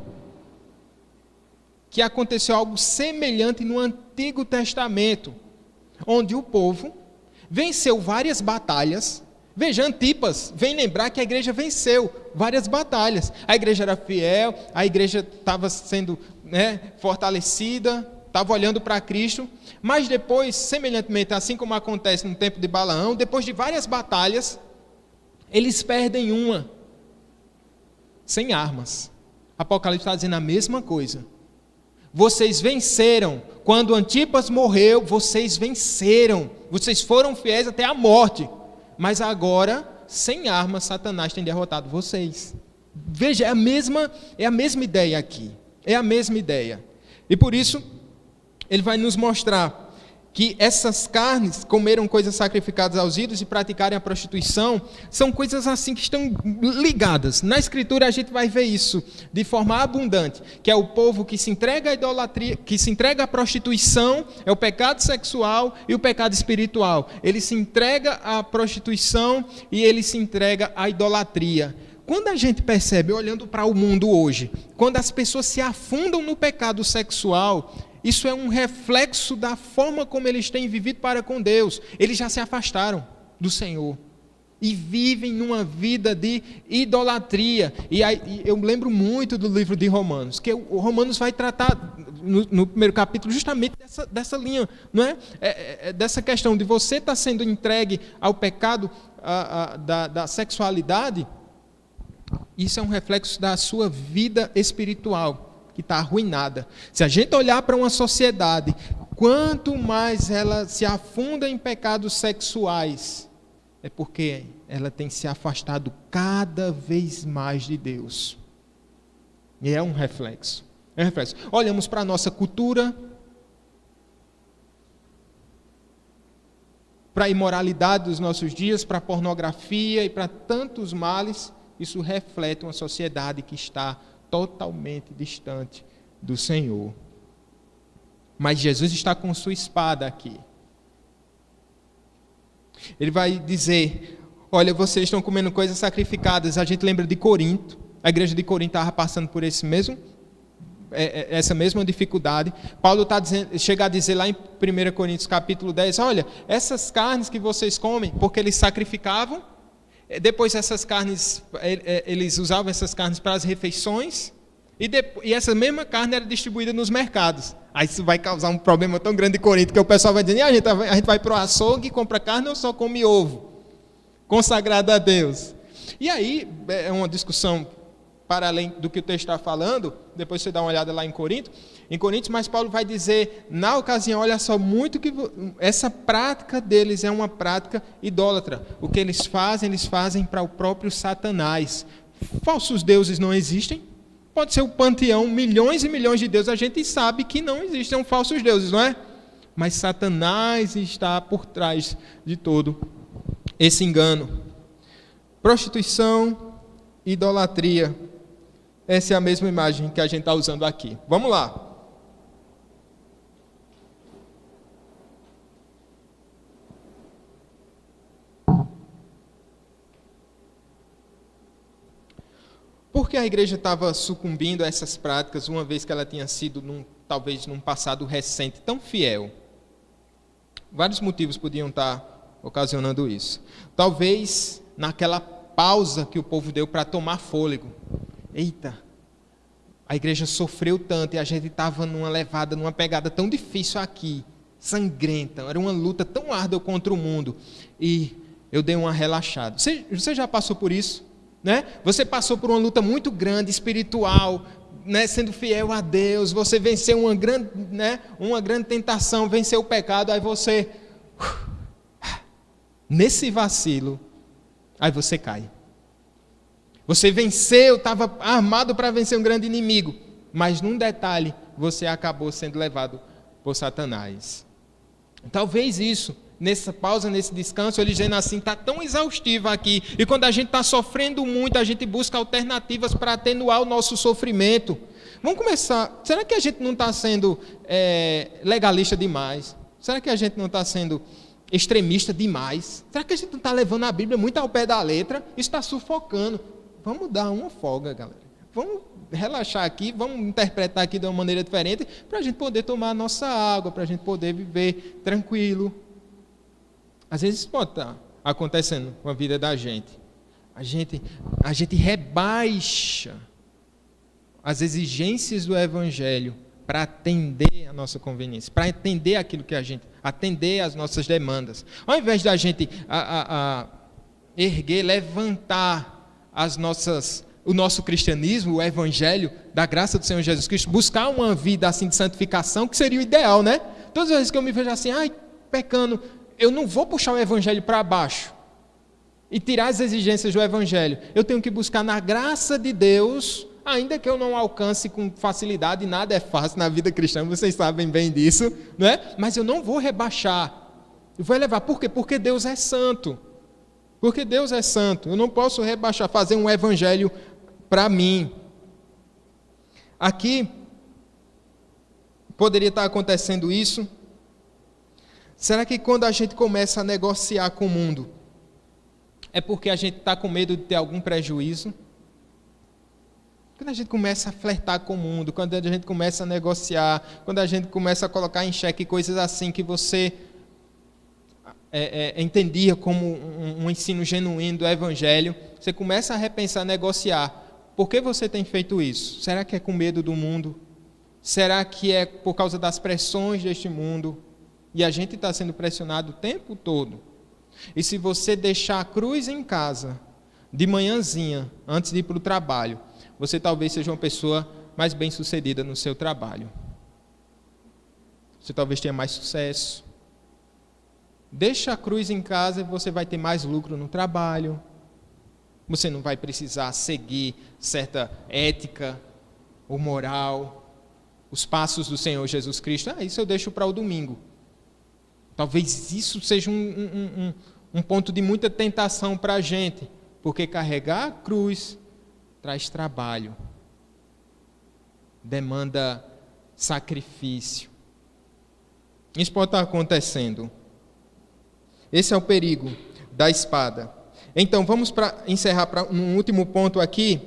que aconteceu algo semelhante no Antigo Testamento, onde o povo venceu várias batalhas. Veja, Antipas vem lembrar que a igreja venceu várias batalhas. A igreja era fiel, a igreja estava sendo fortalecida, estava olhando para Cristo, mas depois, semelhantemente, assim como acontece no tempo de Balaão, depois de várias batalhas, eles perdem uma, sem armas. Apocalipse está dizendo a mesma coisa. Vocês venceram. Quando Antipas morreu, vocês venceram. Vocês foram fiéis até a morte. Mas agora, sem armas, Satanás tem derrotado vocês. Veja, é a mesma ideia aqui. É a mesma ideia. E por isso, ele vai nos mostrar que essas carnes, comeram coisas sacrificadas aos ídolos e praticarem a prostituição, são coisas assim que estão ligadas. Na Escritura a gente vai ver isso de forma abundante, que é o povo que se entrega à idolatria, que se entrega à prostituição, é o pecado sexual e o pecado espiritual. Ele se entrega à prostituição e ele se entrega à idolatria. Quando a gente percebe, olhando para o mundo hoje, quando as pessoas se afundam no pecado sexual, isso é um reflexo da forma como eles têm vivido para com Deus. Eles já se afastaram do Senhor e vivem numa vida de idolatria. E aí, eu lembro muito do livro de Romanos, que o Romanos vai tratar no primeiro capítulo justamente dessa linha, não é? Dessa questão de você estar sendo entregue ao pecado da sexualidade. Isso é um reflexo da sua vida espiritual, que está arruinada. Se a gente olhar para uma sociedade, quanto mais ela se afunda em pecados sexuais, é porque ela tem se afastado cada vez mais de Deus. E é um reflexo. É um reflexo. Olhamos para a nossa cultura, para a imoralidade dos nossos dias, para a pornografia e para tantos males. Isso reflete uma sociedade que está totalmente distante do Senhor. Mas Jesus está com sua espada aqui. Ele vai dizer, olha, vocês estão comendo coisas sacrificadas. A gente lembra de Corinto. A igreja de Corinto estava passando por essa mesma dificuldade. Paulo chega a dizer lá em 1 Coríntios capítulo 10, olha, essas carnes que vocês comem, porque eles sacrificavam, depois essas carnes, eles usavam essas carnes para as refeições, e essa mesma carne era distribuída nos mercados. Aí isso vai causar um problema tão grande em Corinto, que o pessoal vai dizer, a gente vai para o açougue e compra carne ou só come ovo? Consagrado a Deus. E aí, é uma discussão para além do que o texto está falando, depois você dá uma olhada lá em Coríntios, mas Paulo vai dizer, na ocasião, olha só, muito que essa prática deles é uma prática idólatra. O que eles fazem para o próprio Satanás. Falsos deuses não existem. Pode ser o panteão, milhões e milhões de deuses, a gente sabe que não existem falsos deuses, não é? Mas Satanás está por trás de todo esse engano. Prostituição, idolatria. Essa é a mesma imagem que a gente está usando aqui. Vamos lá. Por que a igreja estava sucumbindo a essas práticas, uma vez que ela tinha sido, talvez num passado recente, tão fiel? Vários motivos podiam estar ocasionando isso. Talvez naquela pausa que o povo deu para tomar fôlego. Eita, a igreja sofreu tanto e a gente estava numa pegada tão difícil aqui, sangrenta, era uma luta tão árdua contra o mundo, e eu dei uma relaxada. Você já passou por isso? Né? Você passou por uma luta muito grande, espiritual, né, sendo fiel a Deus, você venceu uma grande tentação, venceu o pecado, aí você, nesse vacilo, aí você cai. Você venceu, estava armado para vencer um grande inimigo, mas num detalhe, você acabou sendo levado por Satanás. Talvez isso, nessa pausa, nesse descanso, ele dizendo assim, está tão exaustivo aqui, e quando a gente está sofrendo muito, a gente busca alternativas para atenuar o nosso sofrimento. Vamos começar, será que a gente não está sendo legalista demais? Será que a gente não está sendo extremista demais? Será que a gente não está levando a Bíblia muito ao pé da letra? Isso está sufocando. Vamos dar uma folga, galera. Vamos relaxar aqui, vamos interpretar aqui de uma maneira diferente, para a gente poder tomar a nossa água, para a gente poder viver tranquilo. Às vezes pode estar acontecendo com a vida da gente. A gente rebaixa as exigências do Evangelho para atender a nossa conveniência, para atender aquilo que atender as nossas demandas. Ao invés da gente levantar o nosso cristianismo, o Evangelho da graça do Senhor Jesus Cristo, buscar uma vida assim de santificação, que seria o ideal, né? Todas as vezes que eu me vejo assim, pecando, eu não vou puxar o Evangelho para baixo e tirar as exigências do Evangelho. Eu tenho que buscar na graça de Deus, ainda que eu não alcance com facilidade, nada é fácil na vida cristã, vocês sabem bem disso, não é? Mas eu não vou rebaixar, eu vou elevar. Por quê? Porque Deus é santo. Porque Deus é santo, eu não posso rebaixar, fazer um evangelho para mim. Aqui, poderia estar acontecendo isso. Será que quando a gente começa a negociar com o mundo, é porque a gente está com medo de ter algum prejuízo? Quando a gente começa a flertar com o mundo, quando a gente começa a negociar, quando a gente começa a colocar em xeque coisas assim que você entendia como um ensino genuíno do Evangelho, você começa a repensar, negociar. Por que você tem feito isso? Será que é com medo do mundo? Será que é por causa das pressões deste mundo? E a gente está sendo pressionado o tempo todo. E se você deixar a cruz em casa, de manhãzinha, antes de ir para o trabalho, você talvez seja uma pessoa mais bem-sucedida no seu trabalho. Você talvez tenha mais sucesso. Deixa a cruz em casa e você vai ter mais lucro no trabalho. Você não vai precisar seguir certa ética ou moral, os passos do Senhor Jesus Cristo. Isso eu deixo para o domingo. Talvez isso seja um ponto de muita tentação para a gente, porque carregar a cruz traz trabalho, demanda sacrifício. Isso pode estar acontecendo. Esse é o perigo da espada. Então, vamos encerrar um último ponto aqui.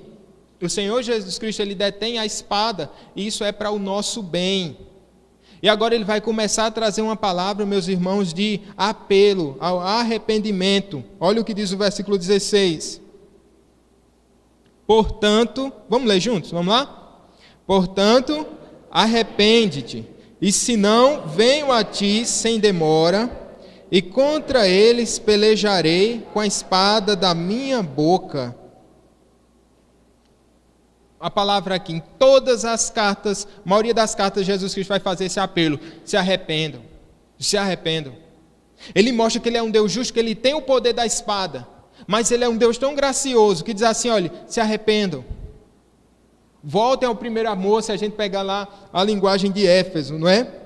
O Senhor Jesus Cristo, Ele detém a espada, e isso é para o nosso bem. E agora Ele vai começar a trazer uma palavra, meus irmãos, de apelo ao arrependimento. Olha o que diz o versículo 16. Portanto, vamos ler juntos? Vamos lá? Portanto, arrepende-te, e se não, venho a ti sem demora, e contra eles pelejarei com a espada da minha boca. A palavra aqui, em todas as cartas, a maioria das cartas, Jesus Cristo vai fazer esse apelo: se arrependam, se arrependam. Ele mostra que Ele é um Deus justo, que Ele tem o poder da espada, mas Ele é um Deus tão gracioso que diz assim: olha, se arrependam. Voltem ao primeiro amor, se a gente pegar lá a linguagem de Éfeso, não é?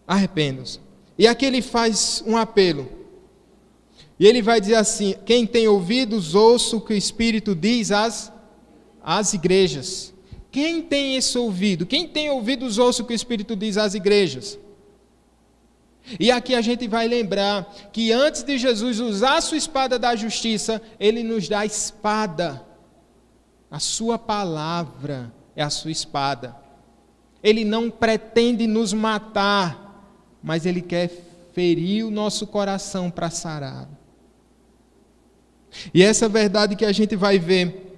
Arrependam-se. E aqui Ele faz um apelo. E Ele vai dizer assim: quem tem ouvidos, ouça o que o Espírito diz às igrejas. Quem tem esse ouvido? Quem tem ouvidos, ouça o que o Espírito diz às igrejas. E aqui a gente vai lembrar que antes de Jesus usar a sua espada da justiça, Ele nos dá a espada. A sua palavra é a sua espada. Ele não pretende nos matar, mas Ele quer ferir o nosso coração para sarar. E essa verdade que a gente vai ver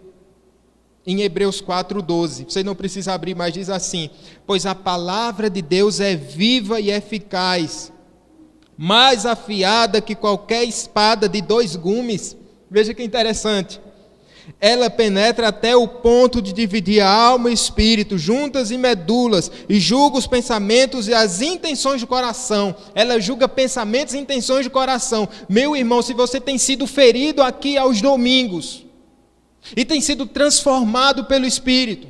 em Hebreus 4:12. Você não precisa abrir, mas diz assim: pois a palavra de Deus é viva e eficaz, mais afiada que qualquer espada de 2 gumes. Veja que interessante. Ela penetra até o ponto de dividir a alma e espírito, juntas e medulas, e julga os pensamentos e as intenções do coração. Ela julga pensamentos e intenções do coração. Meu irmão, se você tem sido ferido aqui aos domingos, e tem sido transformado pelo Espírito,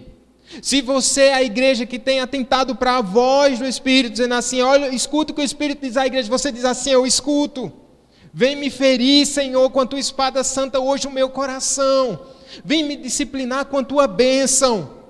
se você é a igreja que tem atentado para a voz do Espírito, dizendo assim, olha, escuta o que o Espírito diz à igreja, você diz assim, eu escuto. Vem me ferir, Senhor, com a tua espada santa hoje no meu coração. Vem me disciplinar com a tua bênção.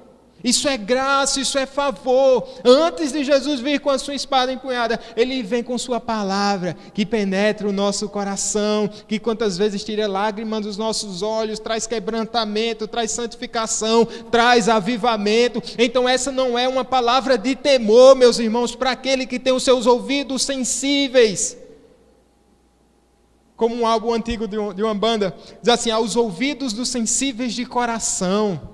Isso é graça, isso é favor. Antes de Jesus vir com a sua espada empunhada, Ele vem com sua palavra, que penetra o nosso coração, que quantas vezes tira lágrimas dos nossos olhos, traz quebrantamento, traz santificação, traz avivamento. Então essa não é uma palavra de temor, meus irmãos, para aquele que tem os seus ouvidos sensíveis. Como um álbum antigo de uma banda, diz assim, aos ouvidos dos sensíveis de coração.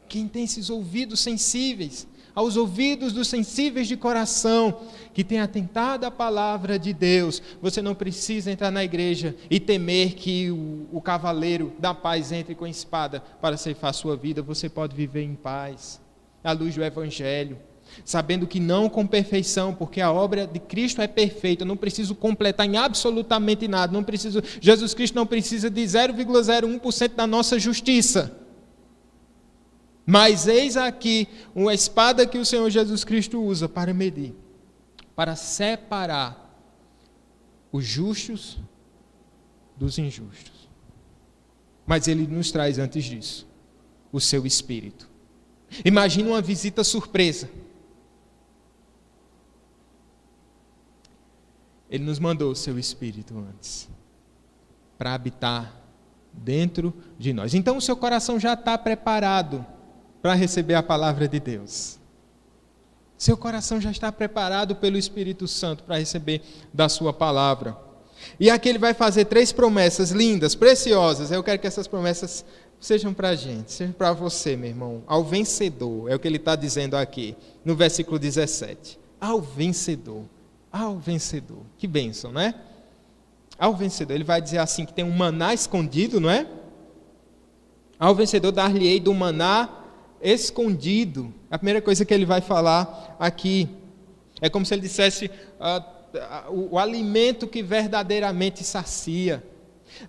Quem tem esses ouvidos sensíveis, aos ouvidos dos sensíveis de coração, que tem atentado à palavra de Deus, você não precisa entrar na igreja e temer que o cavaleiro da paz entre com a espada para ceifar sua vida. Você pode viver em paz, à luz do Evangelho, sabendo que não com perfeição, porque a obra de Cristo é perfeita. Eu não preciso completar em absolutamente nada, Jesus Cristo não precisa de 0,01% da nossa justiça. Mas eis aqui uma espada que o Senhor Jesus Cristo usa para medir, para separar os justos dos injustos. Mas Ele nos traz antes disso o seu Espírito. Imagina uma visita surpresa. Ele nos mandou o seu Espírito antes, para habitar dentro de nós. Então o seu coração já está preparado para receber a palavra de Deus. Seu coração já está preparado pelo Espírito Santo para receber da sua palavra. E aqui ele vai fazer 3 promessas lindas, preciosas. Eu quero que essas promessas sejam para a gente, sejam para você, meu irmão. Ao vencedor, é o que ele está dizendo aqui, no versículo 17. Ao vencedor, ao vencedor. Que bênção, né? Ao vencedor, ele vai dizer assim, que tem um maná escondido, não é? Ao vencedor dar-lhe-ei do maná escondido. A primeira coisa que ele vai falar aqui é como se ele dissesse o alimento que verdadeiramente sacia.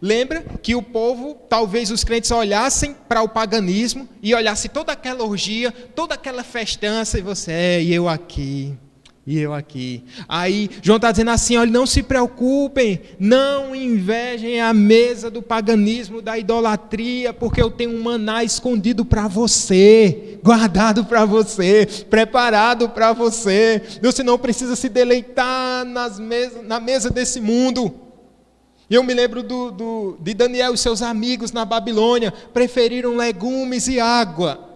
Lembra que o povo, talvez os crentes olhassem para o paganismo e olhassem toda aquela orgia, toda aquela festança, e você, e eu aqui. E eu aqui. Aí João está dizendo assim, olha, não se preocupem, não invejem a mesa do paganismo, da idolatria, porque eu tenho um maná escondido para você, guardado para você, preparado para você. Você não precisa se deleitar na mesa desse mundo. Eu me lembro de Daniel e seus amigos na Babilônia, preferiram legumes e água.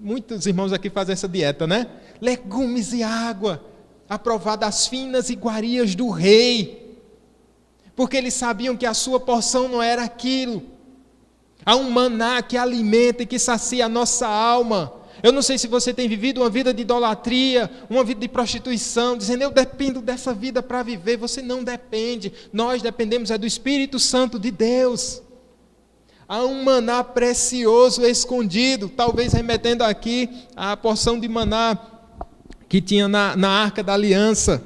Muitos irmãos aqui fazem essa dieta, né? Legumes e água, a provar das finas iguarias do rei, porque eles sabiam que a sua porção não era aquilo. Há um maná que alimenta e que sacia a nossa alma. Eu não sei se você tem vivido uma vida de idolatria, uma vida de prostituição, dizendo, eu dependo dessa vida para viver. Você não depende, nós dependemos do Espírito Santo de Deus. Há um maná precioso escondido, talvez remetendo aqui à porção de maná que tinha na Arca da Aliança.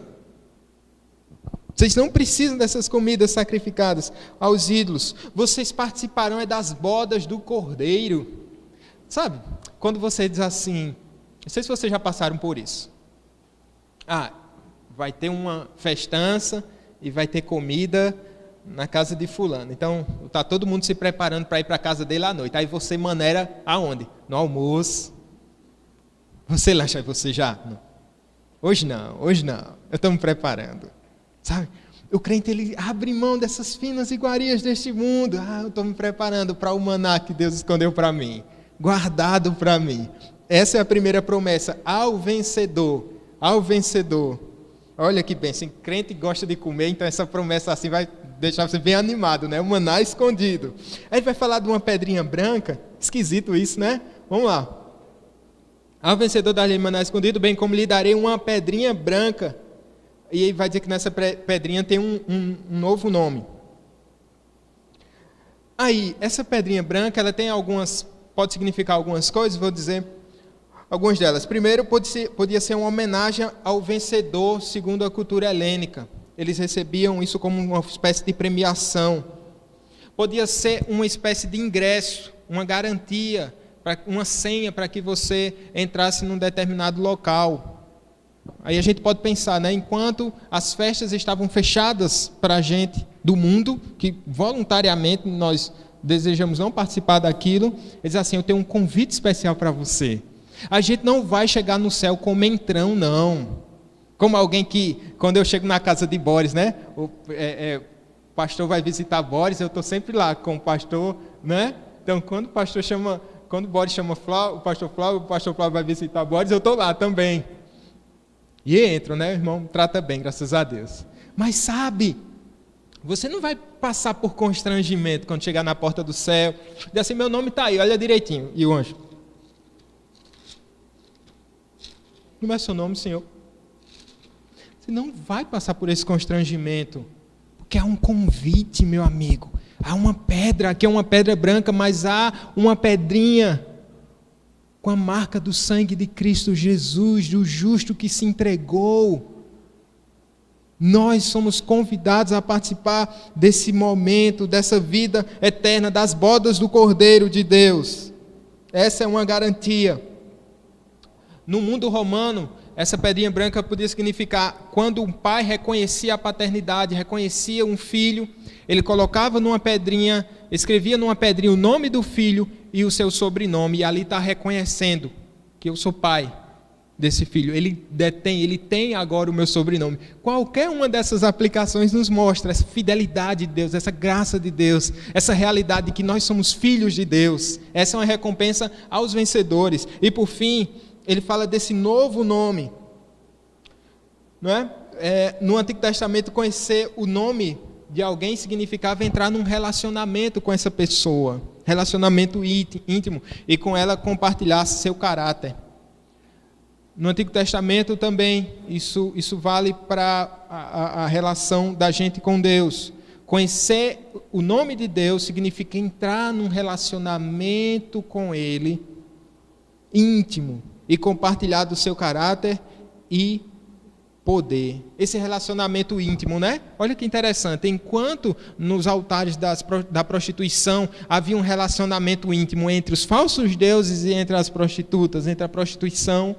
Vocês não precisam dessas comidas sacrificadas aos ídolos. Vocês participarão das bodas do Cordeiro. Sabe, quando você diz assim, não sei se vocês já passaram por isso. Vai ter uma festança e vai ter comida na casa de fulano. Então, está todo mundo se preparando para ir para a casa dele à noite. Aí você maneira aonde? No almoço. Você lancha, você já? Não. Hoje não. Eu estou me preparando. Sabe? O crente, ele abre mão dessas finas iguarias deste mundo. Eu estou me preparando para o maná que Deus escondeu para mim. Guardado para mim. Essa é a primeira promessa. Ao vencedor. Ao vencedor. Olha que bem. Se crente gosta de comer, então essa promessa assim vai deixar você bem animado, né? O maná escondido. Aí ele vai falar de uma pedrinha branca. Esquisito isso, né? Vamos lá. Ao vencedor dar-lhe maná escondido, bem como lhe darei uma pedrinha branca. E aí vai dizer que nessa pedrinha tem um novo nome. Aí, essa pedrinha branca, ela tem pode significar algumas coisas, vou dizer algumas delas. Primeiro, podia ser uma homenagem ao vencedor, segundo a cultura helênica. Eles recebiam isso como uma espécie de premiação. Podia ser uma espécie de ingresso, uma garantia, uma senha para que você entrasse num determinado local. Aí a gente pode pensar, né? Enquanto as festas estavam fechadas para a gente do mundo, que voluntariamente nós desejamos não participar daquilo, eles dizem assim, eu tenho um convite especial para você. A gente não vai chegar no céu como entrão, não. Como alguém que, quando eu chego na casa de Boris, né? O pastor vai visitar Boris, eu estou sempre lá com o pastor, né? Então, quando o Boris chama o pastor Flávio vai visitar Boris, eu estou lá também. E entro, né, irmão? Trata bem, graças a Deus. Mas sabe, você não vai passar por constrangimento quando chegar na porta do céu. Diz assim, meu nome está aí, olha direitinho. E o anjo? Como é seu nome, Senhor? Você não vai passar por esse constrangimento. Porque há um convite, meu amigo. Há uma pedra, aqui é uma pedra branca, mas há uma pedrinha com a marca do sangue de Cristo Jesus, do justo que se entregou. Nós somos convidados a participar desse momento, dessa vida eterna, das bodas do Cordeiro de Deus. Essa é uma garantia. No mundo romano, essa pedrinha branca podia significar quando um pai reconhecia a paternidade, reconhecia um filho, ele colocava numa pedrinha, escrevia numa pedrinha o nome do filho e o seu sobrenome, e ali está reconhecendo que eu sou pai desse filho, ele tem agora o meu sobrenome. Qualquer uma dessas aplicações nos mostra essa fidelidade de Deus, essa graça de Deus, essa realidade de que nós somos filhos de Deus. Essa é uma recompensa aos vencedores. E por fim, ele fala desse novo nome. Não é? No Antigo Testamento, conhecer o nome de alguém significava entrar num relacionamento com essa pessoa, relacionamento íntimo, e com ela compartilhar seu caráter. No Antigo Testamento também, isso vale para a relação da gente com Deus. Conhecer o nome de Deus significa entrar num relacionamento com Ele, íntimo, e compartilhar do seu caráter e poder. Esse relacionamento íntimo, né? Olha que interessante. Enquanto nos altares da prostituição havia um relacionamento íntimo entre os falsos deuses e entre as prostitutas, entre a prostituição,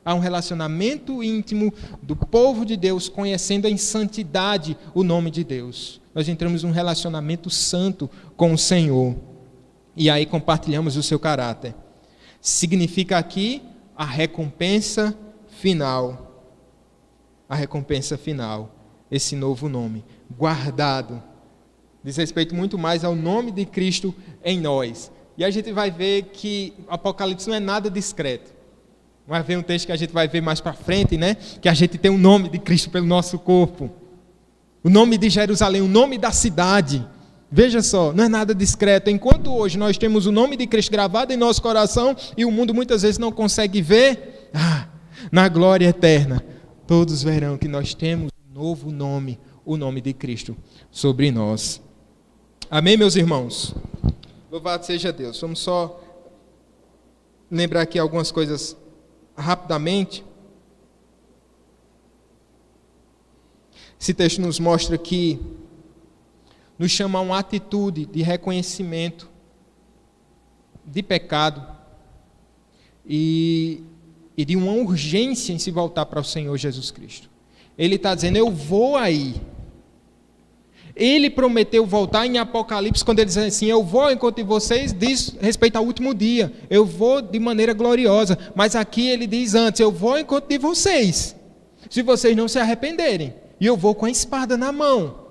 há um relacionamento íntimo do povo de Deus conhecendo em santidade o nome de Deus. Nós entramos num relacionamento santo com o Senhor. E aí compartilhamos o seu caráter. Significa aqui a recompensa final. A recompensa final, esse novo nome, guardado, diz respeito muito mais ao nome de Cristo em nós. E a gente vai ver que Apocalipse não é nada discreto. Vai ver um texto que a gente vai ver mais para frente, né? Que a gente tem o nome de Cristo pelo nosso corpo, o nome de Jerusalém, o nome da cidade. Veja só, não é nada discreto. Enquanto hoje nós temos o nome de Cristo gravado em nosso coração e o mundo muitas vezes não consegue ver, na glória eterna, todos verão que nós temos um novo nome, o nome de Cristo sobre nós. Amém, meus irmãos? Louvado seja Deus. Vamos só lembrar aqui algumas coisas rapidamente. Esse texto nos mostra que nos chama a uma atitude de reconhecimento de pecado e de uma urgência em se voltar para o Senhor Jesus Cristo. Ele está dizendo, eu vou aí. Ele prometeu voltar em Apocalipse, quando ele diz assim, eu vou ao encontro de vocês, diz respeito ao último dia, eu vou de maneira gloriosa, mas aqui ele diz antes, eu vou ao encontro de vocês, se vocês não se arrependerem, e eu vou com a espada na mão.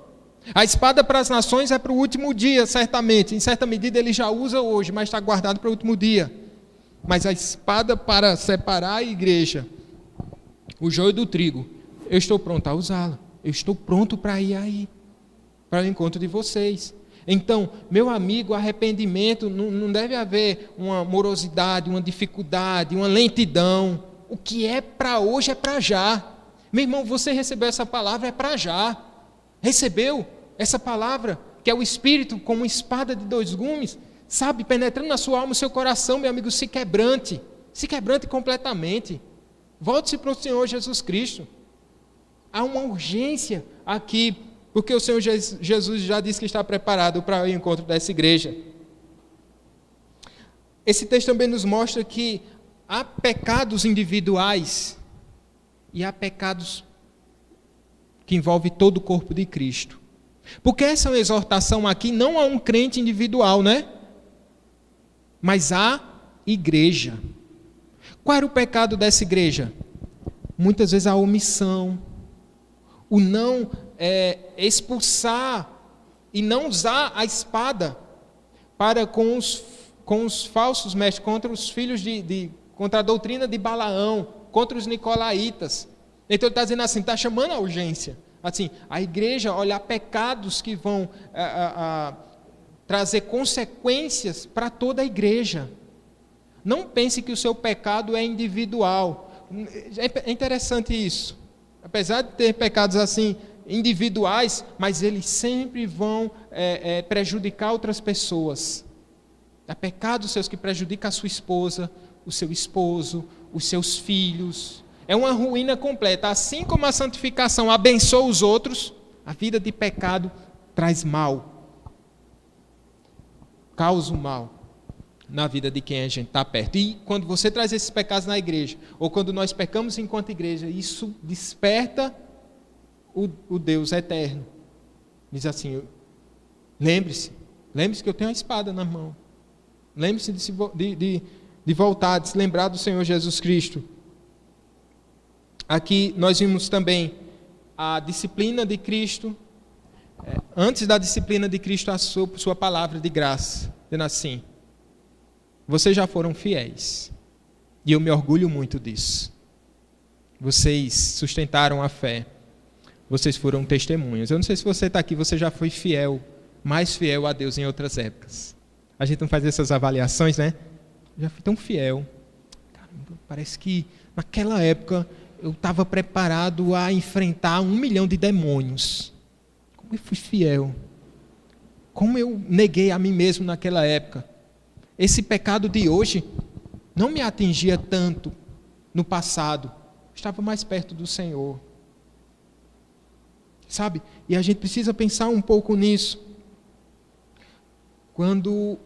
A espada para as nações é para o último dia, certamente, em certa medida ele já usa hoje, mas está guardado para o último dia. Mas a espada para separar a igreja, o joio do trigo, eu estou pronto a usá-la. Eu estou pronto para ir aí, para o encontro de vocês. Então, meu amigo, arrependimento, não deve haver uma morosidade, uma dificuldade, uma lentidão. O que é para hoje é para já. Meu irmão, você recebeu essa palavra, é para já. Recebeu essa palavra? que é o Espírito como espada de dois gumes, sabe, penetrando na sua alma, no seu coração, meu amigo, se quebrante completamente. Volte-se para o Senhor Jesus Cristo. Há uma urgência aqui, porque o Senhor Jesus já disse que está preparado para o encontro dessa igreja. Esse texto também nos mostra que há pecados individuais e há pecados que envolvem todo o corpo de Cristo. Porque essa é uma exortação aqui não a um crente individual, né? Mas à igreja. Qual era o pecado dessa igreja? Muitas vezes a omissão, o não expulsar e não usar a espada para com os falsos mestres, contra os filhos contra a doutrina de Balaão, contra os nicolaítas. Então ele está dizendo assim, está chamando a urgência. Assim, a igreja olhar pecados que vão trazer consequências para toda a igreja. Não pense que o seu pecado é individual. É interessante isso. Apesar de ter pecados assim individuais, mas eles sempre vão prejudicar outras pessoas. Há pecados seus que prejudicam a sua esposa, o seu esposo, os seus filhos. É uma ruína completa. Assim como a santificação abençoa os outros, a vida de pecado traz mal. Causa o mal na vida de quem a gente está perto. E quando você traz esses pecados na igreja, ou quando nós pecamos enquanto igreja, isso desperta o Deus eterno. Diz assim, lembre-se que eu tenho a espada na mão. Lembre-se de voltar, de se lembrar do Senhor Jesus Cristo. Aqui nós vimos também a disciplina de Cristo. Antes da disciplina de Cristo, a sua palavra de graça. Dizendo assim, vocês já foram fiéis. E eu me orgulho muito disso. Vocês sustentaram a fé. Vocês foram testemunhas. Eu não sei se você está aqui, você já foi fiel, mais fiel a Deus em outras épocas. A gente não faz essas avaliações, né? Já fui tão fiel. Caramba, parece que naquela época eu estava preparado a enfrentar 1 milhão de demônios. Como eu fui fiel. Como eu neguei a mim mesmo naquela época. Esse pecado de hoje não me atingia tanto no passado. Estava mais perto do Senhor. Sabe? E a gente precisa pensar um pouco nisso. Quando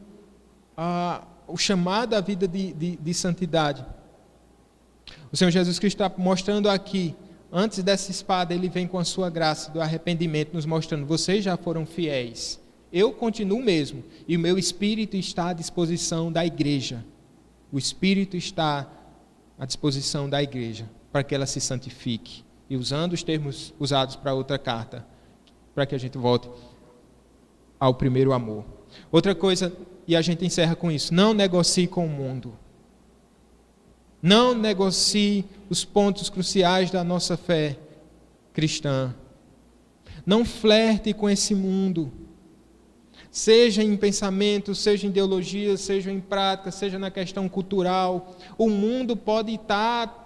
o chamado à vida de santidade. O Senhor Jesus Cristo está mostrando aqui, antes dessa espada, Ele vem com a sua graça do arrependimento, nos mostrando, vocês já foram fiéis. Eu continuo mesmo, e o meu Espírito está à disposição da igreja. O Espírito está à disposição da igreja, para que ela se santifique. E usando os termos usados para outra carta, para que a gente volte ao primeiro amor. Outra coisa, e a gente encerra com isso, não negocie com o mundo. Não negocie os pontos cruciais da nossa fé cristã. Não flerte com esse mundo. Seja em pensamento, seja em ideologia, seja em prática, seja na questão cultural. O mundo pode estar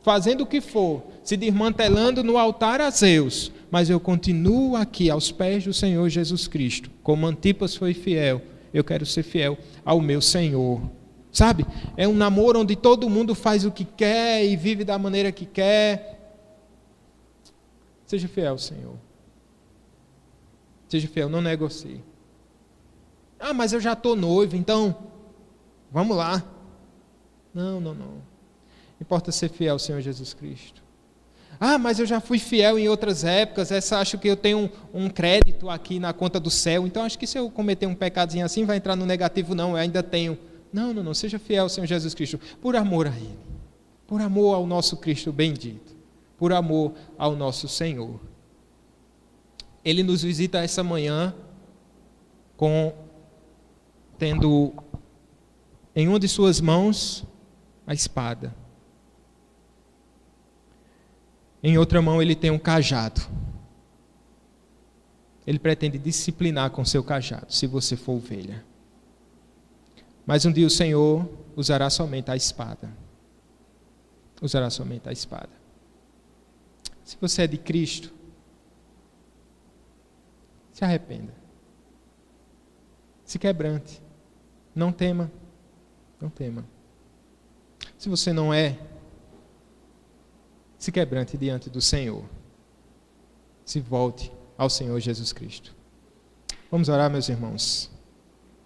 fazendo o que for, se desmantelando no altar a Zeus, mas eu continuo aqui aos pés do Senhor Jesus Cristo. Como Antipas foi fiel, eu quero ser fiel ao meu Senhor. Sabe? É um namoro onde todo mundo faz o que quer e vive da maneira que quer. Seja fiel, Senhor. Seja fiel, não negocie. Ah, mas eu já estou noivo, então vamos lá. Não. Importa ser fiel ao Senhor Jesus Cristo. Ah, mas eu já fui fiel em outras épocas, acho que eu tenho um crédito aqui na conta do céu, então acho que se eu cometer um pecadinho assim vai entrar no negativo, não, eu ainda tenho. Não, seja fiel ao Senhor Jesus Cristo, por amor a Ele, por amor ao nosso Cristo bendito, por amor ao nosso Senhor. Ele nos visita essa manhã tendo em uma de suas mãos a espada. Em outra mão ele tem um cajado. Ele pretende disciplinar com seu cajado, se você for ovelha. Mas um dia o Senhor usará somente a espada. Usará somente a espada. Se você é de Cristo, se arrependa. Se quebrante. Não tema. Não tema. Se você não é, se quebrante diante do Senhor. Se volte ao Senhor Jesus Cristo. Vamos orar, meus irmãos.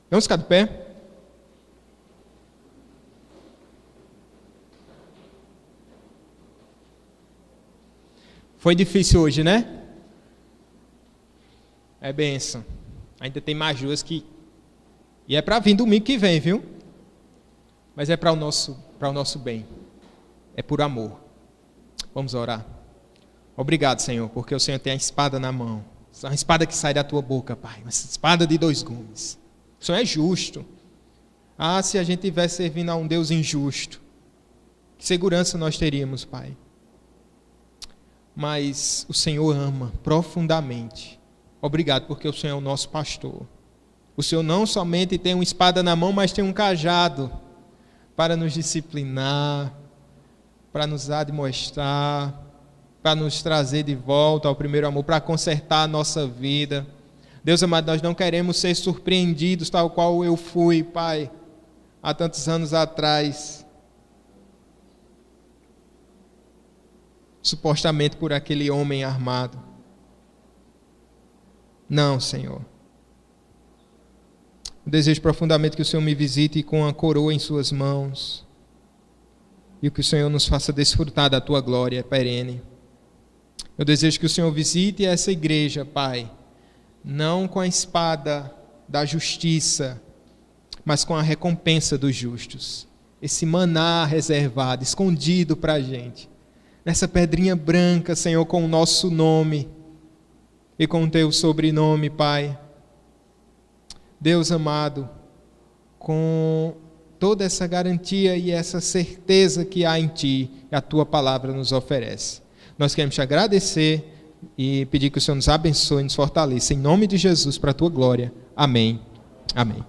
Vamos ficar de pé? Foi difícil hoje, né? É bênção. Ainda tem mais duas que... E é para vir domingo que vem, viu? Mas é para o nosso bem. É por amor. Vamos orar. Obrigado, Senhor, porque o Senhor tem a espada na mão. A espada que sai da tua boca, Pai. Uma espada de 2 gumes. O Senhor é justo. Ah, se a gente estivesse servindo a um Deus injusto. Que segurança nós teríamos, Pai. Mas o Senhor ama profundamente. Obrigado, porque o Senhor é o nosso pastor. O Senhor não somente tem uma espada na mão, mas tem um cajado para nos disciplinar, para nos admoestar, para nos trazer de volta ao primeiro amor, para consertar a nossa vida. Deus amado, nós não queremos ser surpreendidos, tal qual eu fui, Pai, há tantos anos atrás, supostamente por aquele homem armado. Não, Senhor. Eu desejo profundamente que o Senhor me visite com a coroa em suas mãos e que o Senhor nos faça desfrutar da tua glória perene. Eu desejo que o Senhor visite essa igreja, Pai, não com a espada da justiça, mas com a recompensa dos justos. Esse maná reservado, escondido para a gente. Nessa pedrinha branca, Senhor, com o nosso nome e com o teu sobrenome, Pai. Deus amado, com toda essa garantia e essa certeza que há em Ti, a Tua palavra nos oferece. Nós queremos te agradecer e pedir que o Senhor nos abençoe e nos fortaleça. Em nome de Jesus, para a Tua glória. Amém. Amém.